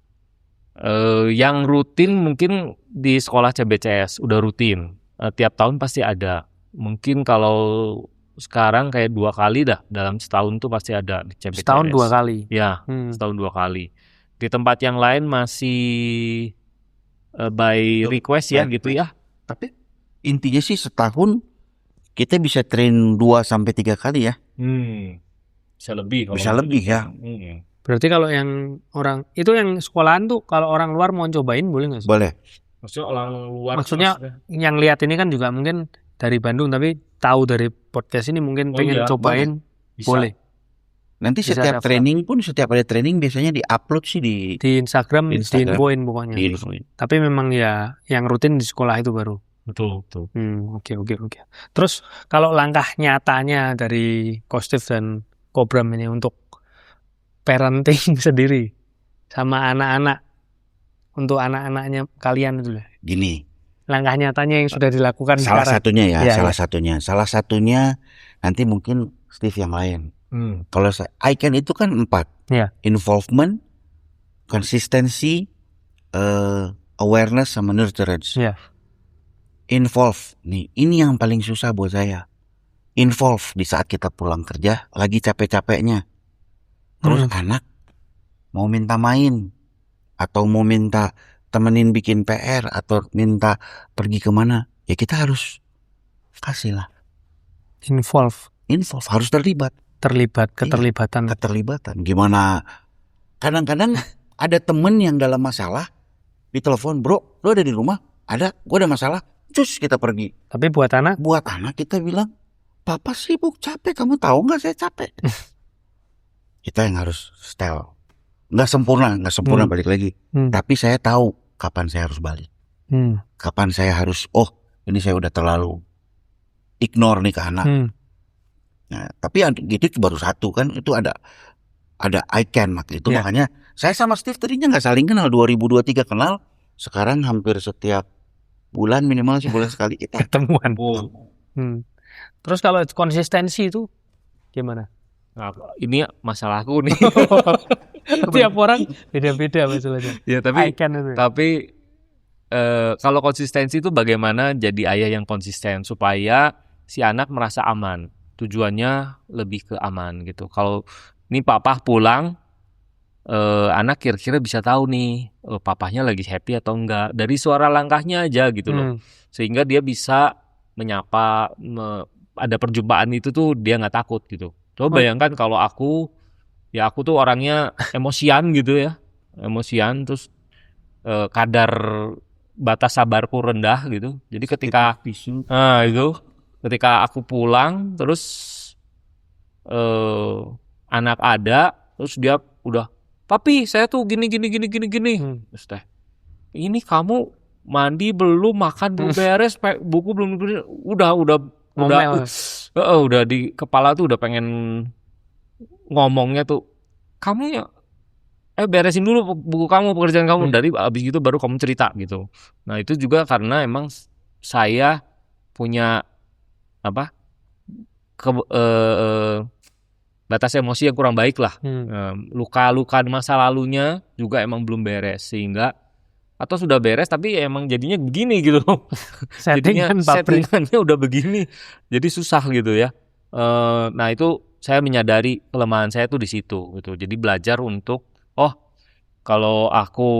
Yang rutin mungkin di sekolah CBCS udah rutin. Tiap tahun pasti ada. Mungkin kalau sekarang kayak 2 kali dah dalam setahun tuh pasti ada di CBCS. Setahun 2 kali. Ya, setahun 2 kali. Di tempat yang lain masih by request ya gitu ya. Tapi intinya sih setahun kita bisa train 2-3 kali ya. Bisa lebih. Bisa lebih ya. Berarti kalau yang orang itu yang sekolahan tuh kalau orang luar mau cobain boleh nggak sih? Boleh. Maksudnya orang luar. Maksudnya yang lihat ini kan juga mungkin dari Bandung tapi tahu dari podcast ini mungkin pengen cobain boleh. Nanti Bisa setiap daftar. training pun setiap ada training biasanya di-upload sih di Instagram, Instagram. diinfoin pokoknya. Tapi memang ya yang rutin di sekolah itu baru. Betul. Oke. Terus kalau langkah nyatanya dari Kostif dan Kobram ini untuk parenting sendiri sama anak-anak, untuk anak-anaknya kalian itu lah. Gini. Langkah nyatanya yang sudah dilakukan Salah sekarang. satunya ya, Ya, salah satunya nanti mungkin Steve yang lain. Kalau ICAN itu kan 4. Ya. Involvement, konsistensi, awareness sama nurturance. Ya. Involve nih, ini yang paling susah buat saya. Involve di saat kita pulang kerja lagi capek-capeknya. Terus anak mau minta main atau mau minta temenin bikin PR atau minta pergi kemana, ya kita harus kasih lah. Involve Harus terlibat. Keterlibatan. Gimana? Kadang-kadang ada temen yang dalam masalah ditelepon, bro, lo ada di rumah? Ada, gue ada masalah. Cus kita pergi. Tapi buat anak kita bilang, papa sibuk capek, kamu tahu nggak saya capek. Kita yang harus setel. Nggak sempurna balik lagi. Tapi saya tahu kapan saya harus balik. Kapan saya harus, ini saya udah terlalu ignore nih ke anak. Nah, tapi itu baru satu kan, itu ada ICAN waktu itu. Makanya saya sama Steve tadinya nggak saling kenal, 2023 kenal, sekarang hampir setiap bulan minimal sebulan sekali kita ketemuan. Terus kalau konsistensi itu gimana? Nah, ini masalahku nih. Tiap orang beda-beda masalahnya. Ya tapi kalau konsistensi itu bagaimana jadi ayah yang konsisten supaya si anak merasa aman. Tujuannya lebih ke aman gitu. Kalau ini papa pulang, anak kira-kira bisa tahu nih papahnya lagi happy atau enggak dari suara langkahnya aja gitu loh. Sehingga dia bisa menyapa, ada perjumpaan itu tuh dia nggak takut gitu. Coba bayangkan kalau aku tuh orangnya emosian gitu ya, emosian terus kadar batas sabarku rendah gitu. Jadi ketika aku pulang terus anak ada, terus dia udah, papi saya tuh gini. Terus teh, ini kamu mandi belum, makan belum beres, buku belum, udah di kepala tuh udah pengen ngomongnya tuh, kamu ya beresin dulu buku kamu, pekerjaan kamu, dari abis gitu baru kamu cerita gitu. Nah itu juga karena emang saya punya batas emosi yang kurang baik lah. Luka-luka di masa lalunya juga emang belum beres, sehingga atau sudah beres tapi emang jadinya begini gitu. Settingannya udah begini, jadi susah gitu ya. Nah itu saya menyadari kelemahan saya tuh di situ gitu. Jadi belajar untuk kalau aku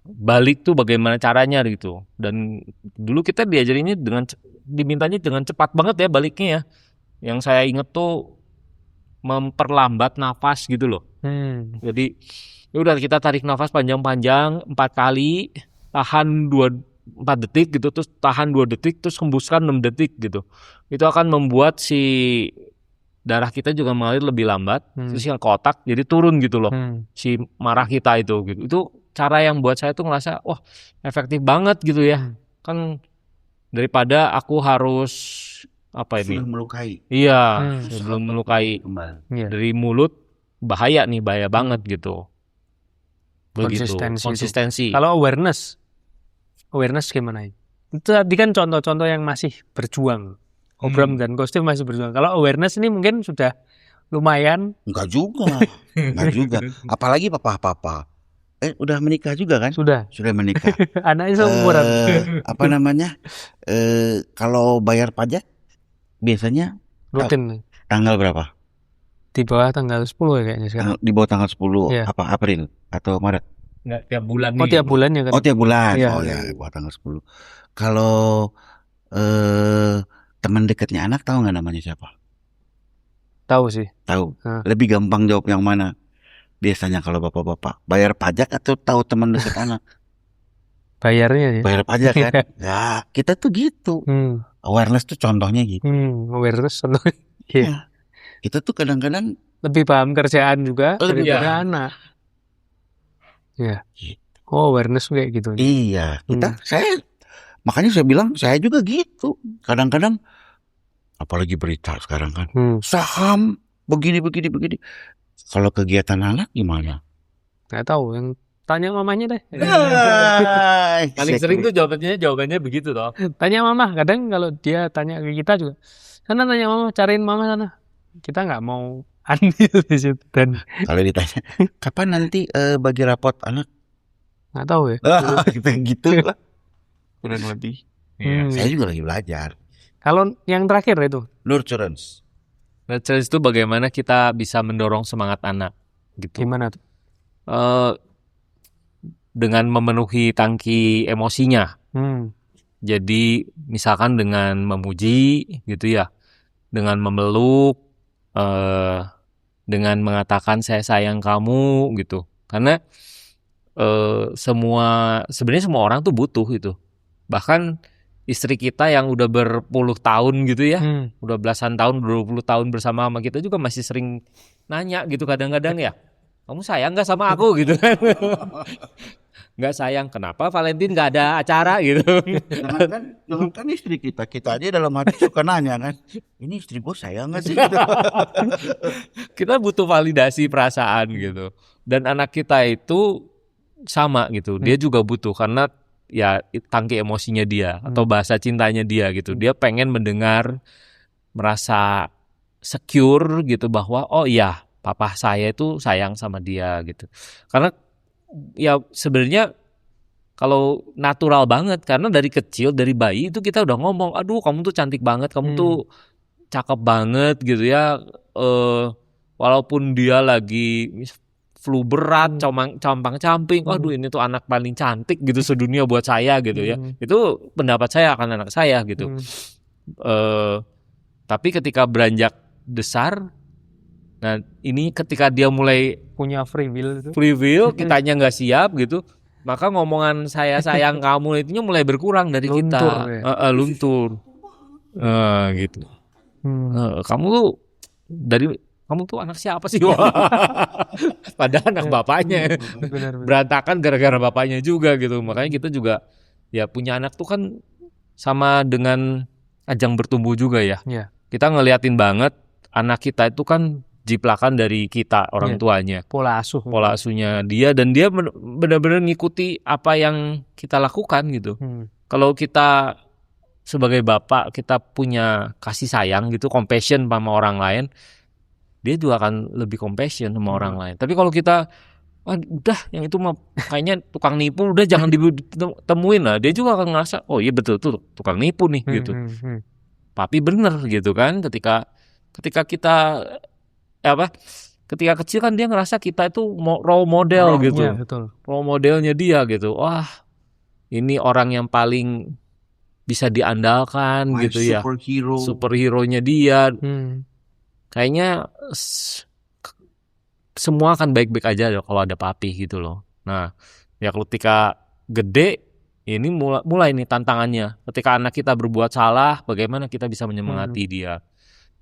balik tuh bagaimana caranya gitu. Dan dulu kita diajarinnya dimintanya dengan cepat banget ya baliknya ya. Yang saya inget tuh memperlambat nafas gitu loh. Jadi udah kita tarik nafas panjang-panjang 4 kali, tahan 4 detik gitu, terus tahan 2 detik, terus hembuskan 6 detik gitu. Itu akan membuat si darah kita juga mengalir lebih lambat, terus yang ke otak jadi turun gitu loh, si marah kita itu gitu. Itu cara yang buat saya tuh ngerasa efektif banget gitu ya. Kan daripada aku harus sebelum melukai. Iya, sebelum melukai. Dari mulut bahaya banget gitu. Begitu. Konsistensi. Kalau awareness gimana? Itu tadi kan contoh-contoh yang masih berjuang. Obram dan Kostim masih berjuang. Kalau awareness ini mungkin sudah lumayan. Enggak juga. Apalagi papa. Udah menikah juga kan? Sudah menikah. Anaknya seumuran. Kalau bayar pajak biasanya rutin. Tanggal berapa? Di bawah tanggal 10 ya kayaknya sekarang. Di bawah tanggal 10 ya. Apa April atau Maret? Enggak, tiap bulan nih. Tiap bulan ya kan? Tiap bulan. Ya. Bawah tanggal 10. Kalau teman dekatnya anak tahu nggak namanya siapa? Tahu sih. Tahu. Lebih gampang jawab yang mana? Biasanya kalau bapak-bapak bayar pajak atau tahu teman dekat anak? Bayarnya ya. Bayar pajak kan? Ya, kita tuh gitu. Awareness tuh contohnya gitu. Awareness contohnya. Ya. Kita tuh kadang-kadang lebih paham kerjaan juga daripada anak. Ya. Gitu. Awareness kayak gitu. Iya, makanya saya bilang saya juga gitu. Kadang-kadang apalagi berita sekarang kan. Saham begini. Kalau kegiatan anak gimana? Nggak tahu, yang tanya mamanya deh. Paling sering tuh jawabannya begitu toh. Tanya mama, kadang kalau dia tanya ke kita juga. Sana tanya mama, cariin mama sana. Kita nggak mau andil di situ. Dan kalau ditanya, kapan nanti bagi rapot anak? Nggak tahu ya. Gitu lah. Kurang lebih. Saya juga lagi belajar. Kalau yang terakhir itu nurturance itu bagaimana kita bisa mendorong semangat anak gitu. Gimana tuh? Dengan memenuhi tangki emosinya. Jadi misalkan dengan memuji gitu ya, dengan memeluk, dengan mengatakan saya sayang kamu gitu. Karena sebenarnya semua orang tuh butuh itu. Bahkan istri kita yang udah berpuluh tahun gitu ya, udah belasan tahun, 20 tahun bersama sama kita juga masih sering nanya gitu kadang-kadang ya, kamu sayang gak sama aku gitu kan? Gak sayang, kenapa Valentine gak ada acara gitu? Jangan kan istri kita aja dalam hati suka nanya kan, ini istri gue sayang gak sih? Kita butuh validasi perasaan gitu. Dan anak kita itu sama gitu, dia juga butuh karena ya tangki emosinya dia atau bahasa cintanya dia gitu. Dia pengen mendengar, merasa secure gitu bahwa oh iya papa saya itu sayang sama dia gitu. Karena ya sebenarnya kalau natural banget karena dari kecil dari bayi itu kita udah ngomong, aduh kamu tuh cantik banget, kamu tuh cakep banget gitu ya. Walaupun dia lagi flu berat, campang-camping, aduh ini tuh anak paling cantik gitu sedunia buat saya gitu ya. Itu pendapat saya akan anak saya gitu. Tapi ketika beranjak besar, nah ini ketika dia mulai punya free will, kitanya nggak siap gitu, maka ngomongan saya sayang kamu itu mulai berkurang dari luntur, kita. Luntur. Gitu. Kamu tuh anak siapa sih? Padahal anak bapaknya. Benar. Berantakan gara-gara bapaknya juga gitu. Makanya kita juga ya punya anak tuh kan sama dengan ajang bertumbuh juga ya. Kita ngeliatin banget anak kita itu kan jiplakan dari kita orang tuanya. Pola asuhnya dia, dan dia benar-benar ngikuti apa yang kita lakukan gitu. Kalau kita sebagai bapak kita punya kasih sayang gitu, compassion sama orang lain, dia juga akan lebih compassion sama orang lain. Tapi kalau kita udah yang itu mah kayaknya tukang nipu, udah jangan ditemuin lah, dia juga akan ngerasa oh iya betul tuh tukang nipu nih gitu. Papi bener gitu kan, ketika kita ketika kecil kan dia ngerasa kita itu role model gitu. Betul. Role modelnya dia gitu. Wah, ini orang yang paling bisa diandalkan gitu ya. Superhero-nya dia. Kayaknya semua akan baik-baik aja kalau ada papi gitu loh. Nah, ya ketika gede ini mulai nih tantangannya. Ketika anak kita berbuat salah, bagaimana kita bisa menyemangati dia?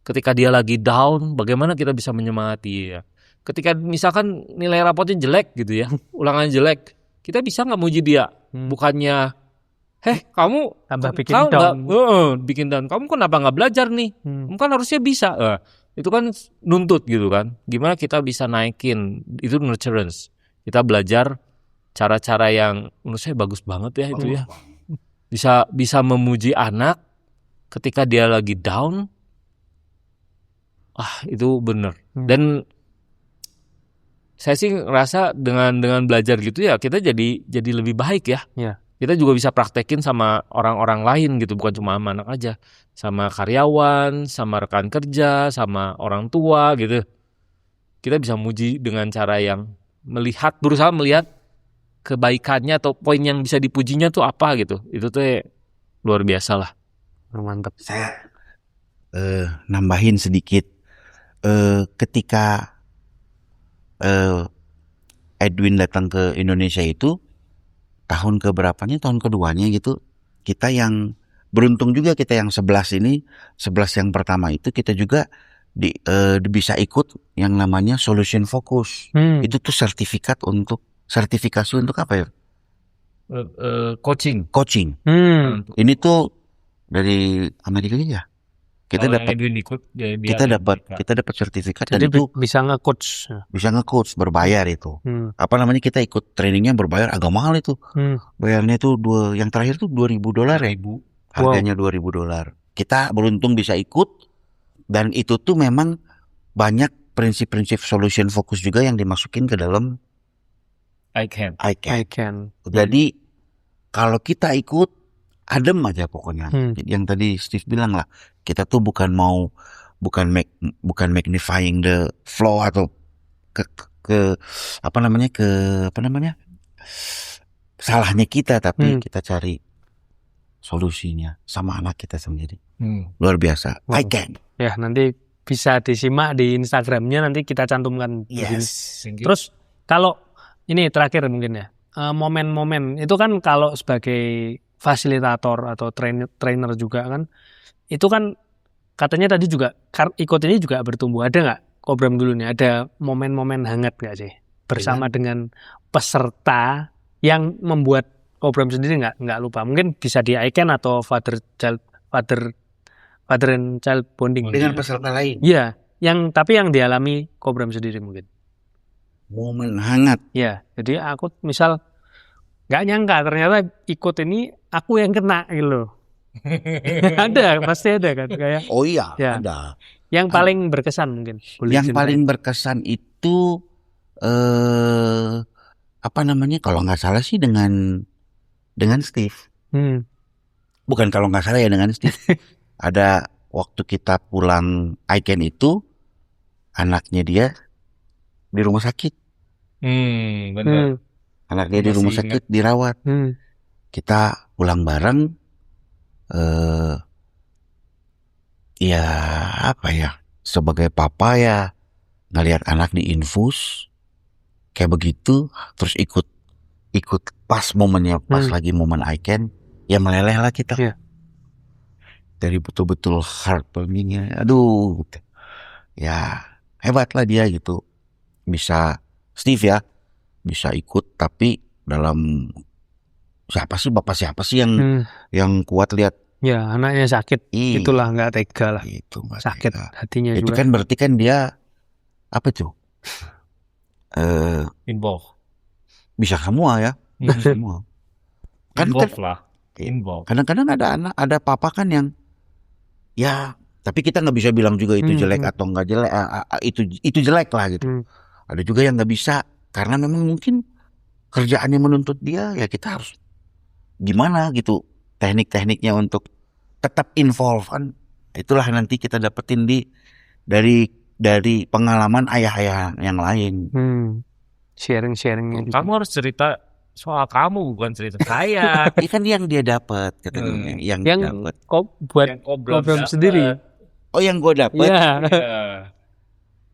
Ketika dia lagi down, bagaimana kita bisa menyemangati dia? Ketika misalkan nilai rapotnya jelek gitu ya, ulangannya jelek, kita bisa nggak muji dia? Bukannya, kamu tambah bikin down. Kamu kenapa nggak belajar nih? Kamu kan harusnya bisa. Itu kan nuntut gitu kan. Gimana kita bisa naikin itu nurturance? Kita belajar cara-cara yang menurut saya bagus banget ya itu ya. Bisa memuji anak ketika dia lagi down. Itu bener. Dan saya sih ngerasa dengan belajar gitu ya kita jadi lebih baik ya. Kita juga bisa praktekin sama orang-orang lain gitu, bukan cuma sama anak aja, sama karyawan, sama rekan kerja, sama orang tua gitu. Kita bisa muji dengan cara yang berusaha melihat kebaikannya atau poin yang bisa dipujinya tuh apa gitu. Itu tuh luar biasa lah. Mantap. Saya nambahin sedikit, ketika Edwin datang ke Indonesia itu tahun keduanya gitu, kita yang beruntung juga, kita yang 11 yang pertama itu kita juga bisa ikut yang namanya Solution Focus. Itu tuh sertifikasi untuk apa ya? Coaching. Ini tuh dari Amerika ya. Kita dapat sertifikat. Jadi dan itu bisa nge-coach berbayar itu. Kita ikut trainingnya berbayar, agak mahal itu. Bayarnya itu yang terakhir tuh $2,000 ya. Harganya $2,000. Kita beruntung bisa ikut, dan itu tuh memang banyak prinsip-prinsip Solution Focus juga yang dimasukin ke dalam I can. Jadi kalau kita ikut, adem aja pokoknya. Yang tadi Steve bilang lah, kita tuh bukan magnifying the flow atau salahnya kita, tapi kita cari solusinya sama anak kita sendiri. Luar biasa. I can. Ya, nanti bisa disimak di Instagramnya, nanti kita cantumkan. Yes. Terus kalau ini terakhir mungkin ya, momen-momen itu kan kalau sebagai fasilitator atau trainer juga kan, itu kan katanya tadi juga ikut ini juga bertumbuh. Ada nggak Kobram dulu nih, ada momen-momen hangat nggak sih bersama dengan peserta yang membuat Kobram sendiri nggak lupa? Mungkin bisa di ICAN atau father and child bonding dengan peserta lain. Iya, tapi yang dialami Kobram sendiri mungkin. Momen hangat. Ya, jadi aku misal nggak nyangka ternyata ikut ini aku yang kena gitu loh. Pasti ada kan kayak. Oh iya, ada. Yang paling berkesan mungkin. Yang paling berkesan itu kalau nggak salah sih dengan dengan Steve. Bukan kalau nggak salah ya dengan Steve. Ada waktu kita pulang Aiken itu, anaknya dia di rumah sakit. Benar. Anaknya di Masih rumah sakit dirawat. Kita pulang bareng. Ya apa ya? Sebagai papa ya ngelihat anak diinfus kayak begitu, terus ikut pas momennya, pas lagi momen Aiken, ya meleleh lah kita. Iya. Dari betul-betul heartwarmingnya, aduh, ya hebat lah dia gitu, bisa Steve ya, bisa ikut, tapi dalam bapak siapa sih yang kuat lihat Ya anaknya sakit, itulah nggak tega lah, itu sakit hatinya itu juga. kan berarti kan dia apa tuh Involve. bisa semua ya, bisa semua kan lah. Involve. Kadang-kadang ada papa kan yang ya, tapi kita nggak bisa bilang juga itu jelek atau nggak jelek, itu jelek lah gitu. Ada juga yang nggak bisa karena memang mungkin kerjaannya menuntut dia, ya kita harus gimana gitu, teknik-tekniknya untuk tetap involve kan. Itulah nanti kita dapetin dari pengalaman ayah-ayah yang lain. Sharing-sharingnya. Kamu harus cerita soal kamu, bukan cerita saya. Kan yang dia dapat katanya, yang dapat. Buat Kobram sendiri. Oh, yang gue dapat. Iya.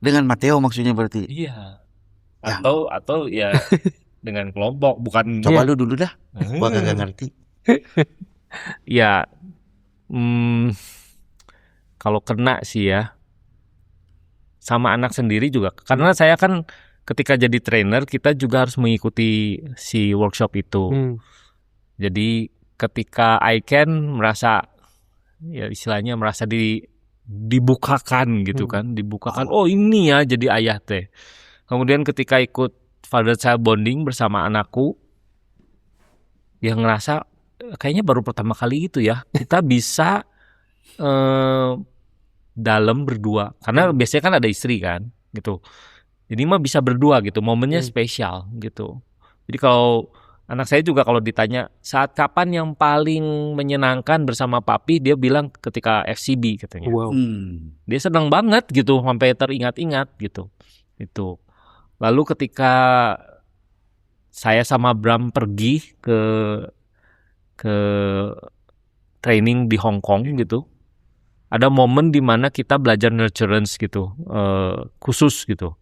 Dengan Matteo maksudnya berarti. Iya. Atau ya dengan kelompok, bukan. Coba lu dulu dah. Gua kagak ngerti. Ya, kalau kena sih ya, sama anak sendiri juga. Karena saya kan ketika jadi trainer, kita juga harus mengikuti si workshop itu. Jadi ketika Aiken merasa, ya istilahnya merasa dibukakan gitu kan, dibukakan. Oh ini ya jadi ayah teh. Kemudian ketika ikut father child bonding bersama anakku, yang ngerasa kayaknya baru pertama kali itu ya kita bisa dalam berdua, karena biasanya kan ada istri kan gitu, jadi mah bisa berdua gitu, momennya spesial gitu. Jadi kalau anak saya juga kalau ditanya saat kapan yang paling menyenangkan bersama papi, dia bilang ketika FCB katanya. Dia senang banget gitu sampai teringat-ingat gitu. Itu lalu ketika saya sama Bram pergi ke training di Hong Kong gitu, ada momen di mana kita belajar nurturance gitu, khusus gitu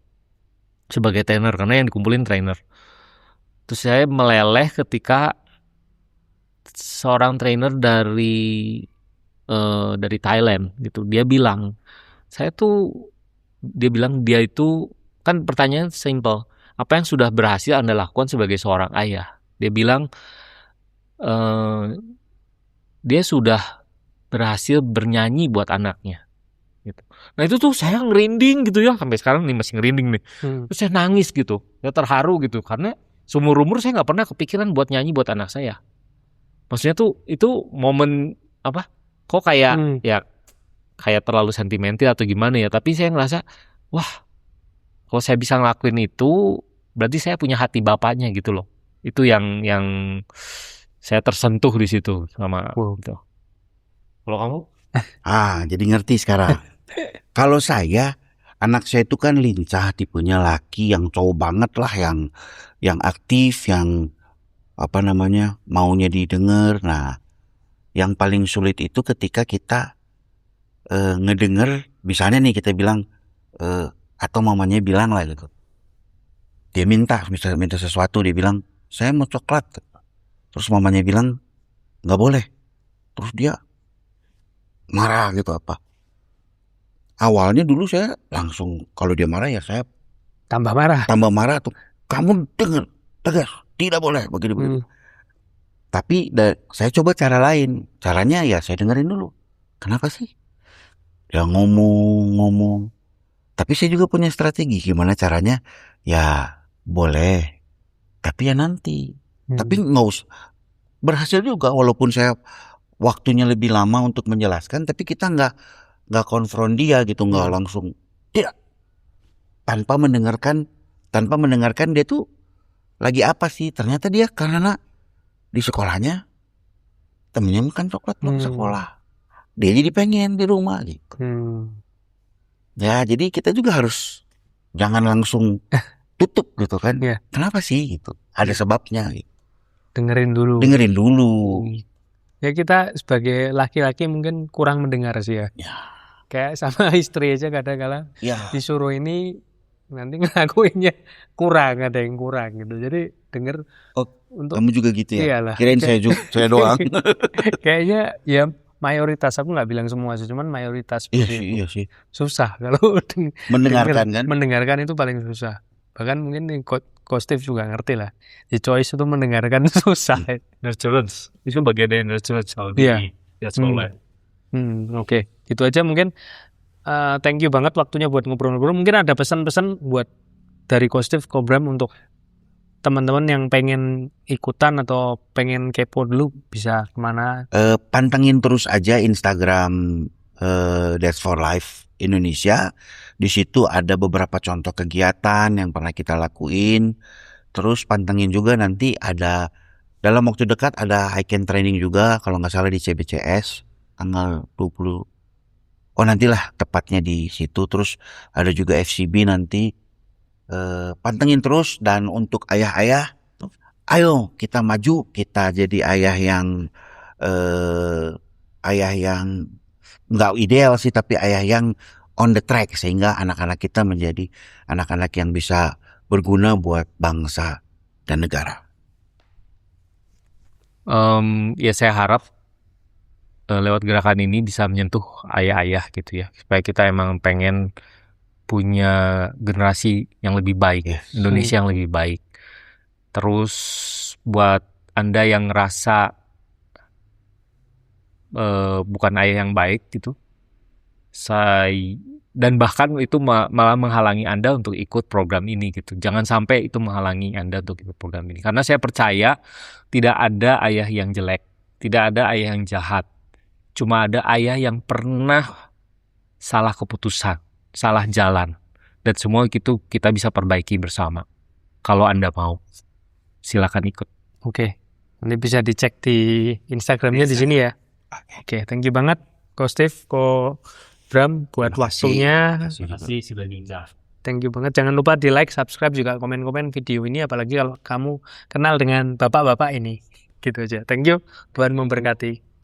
sebagai trainer, karena yang dikumpulin trainer. Terus saya meleleh ketika seorang trainer dari Thailand gitu, dia bilang dia itu kan pertanyaan simple, apa yang sudah berhasil Anda lakukan sebagai seorang ayah? Dia bilang dia sudah berhasil bernyanyi buat anaknya gitu. Nah itu tuh saya ngerinding gitu ya, sampai sekarang nih masih ngerinding nih. Terus saya nangis gitu, saya terharu gitu, karena seumur umur saya nggak pernah kepikiran buat nyanyi buat anak saya. Maksudnya tuh itu momen apa? Kok kayak ya kayak terlalu sentimental atau gimana ya? Tapi saya ngerasa wah, kalau saya bisa ngelakuin itu berarti saya punya hati bapaknya gitu loh. Itu yang saya tersentuh di situ sama gitu. Kalau kamu? Jadi ngerti sekarang. Kalau saya, anak saya itu kan lincah, tipenya laki yang cowok banget lah, yang aktif, yang apa namanya, maunya didengar. Nah, yang paling sulit itu ketika kita ngedenger, misalnya nih kita bilang atau mamanya bilang lah gitu. Dia minta sesuatu, dia bilang saya mau coklat. Terus mamanya bilang nggak boleh. Terus dia marah gitu apa. Awalnya dulu saya langsung kalau dia marah ya saya tambah marah tuh. Kamu dengar tegas, tidak boleh begini. Tapi saya coba cara lain. Caranya ya saya dengerin dulu. Kenapa sih? Dia ngomong. Tapi saya juga punya strategi gimana caranya. Ya boleh. Tapi ya nanti. Tapi nggak usah. Berhasil juga walaupun saya waktunya lebih lama untuk menjelaskan, tapi kita nggak konfront dia gitu, nggak langsung tidak, tanpa mendengarkan dia tuh lagi apa sih. Ternyata dia karena di sekolahnya temennya makan coklat pulang sekolah, dia jadi pengen di rumah gitu. Ya jadi kita juga harus jangan langsung tutup gitu kan. Iya. Kenapa sih gitu? Ada sebabnya gitu. Dengerin dulu. Ya kita sebagai laki-laki mungkin kurang mendengar sih ya. Kayak sama istri aja kadang-kadang disuruh ini nanti ngelakuinnya kurang, ada yang kurang gitu. Jadi denger untuk kamu juga gitu ya? Iyalah. Kirain saya doang. Kayaknya ya mayoritas, aku nggak bilang semua sih, cuman mayoritas Iya sih. susah kalau Mendengarkan kan? Mendengarkan itu paling susah. Bahkan mungkin Coach Steve juga ngerti lah. Di Choice itu mendengarkan susah. Nurturance itu bagian dari nurturance kalau Iya. di sekolah. Oke. Itu aja mungkin. Thank you banget waktunya buat ngobrol-ngobrol. Mungkin ada pesan-pesan buat dari Coach Steve Bram untuk teman-teman yang pengen ikutan atau pengen kepo dulu, bisa kemana? Pantengin terus aja Instagram That's for Life Indonesia. Di situ ada beberapa contoh kegiatan yang pernah kita lakuin. Terus pantengin juga nanti ada dalam waktu dekat ada hiking training juga kalau nggak salah di CBCS tanggal 20. Oh nantilah tepatnya di situ. Terus ada juga FCB nanti. Pantengin terus. Dan untuk ayah-ayah, ayo kita maju, kita jadi ayah yang nggak ideal sih, tapi ayah yang on the track sehingga anak-anak kita menjadi anak-anak yang bisa berguna buat bangsa dan negara. Ya saya harap lewat gerakan ini bisa menyentuh ayah-ayah gitu ya, supaya kita emang pengen punya generasi yang lebih baik, Indonesia yang lebih baik. Terus buat Anda yang ngerasa bukan ayah yang baik gitu, dan bahkan itu malah menghalangi Anda untuk ikut program ini gitu. Jangan sampai itu menghalangi Anda untuk ikut program ini, karena saya percaya tidak ada ayah yang jelek, tidak ada ayah yang jahat. Cuma ada ayah yang pernah salah keputusan, salah jalan. Dan semua itu kita bisa perbaiki bersama. Kalau Anda mau, silakan ikut. Oke. Nanti bisa dicek di Instagramnya di sini ya. Oke, thank you banget Coach Steve, Coach Bram buat waktunya. Terima kasih sudah diundang. Thank you banget. Jangan lupa di like, subscribe, juga komen-komen video ini, apalagi kalau kamu kenal dengan bapak-bapak ini. Gitu aja. Thank you. Tuhan memberkati.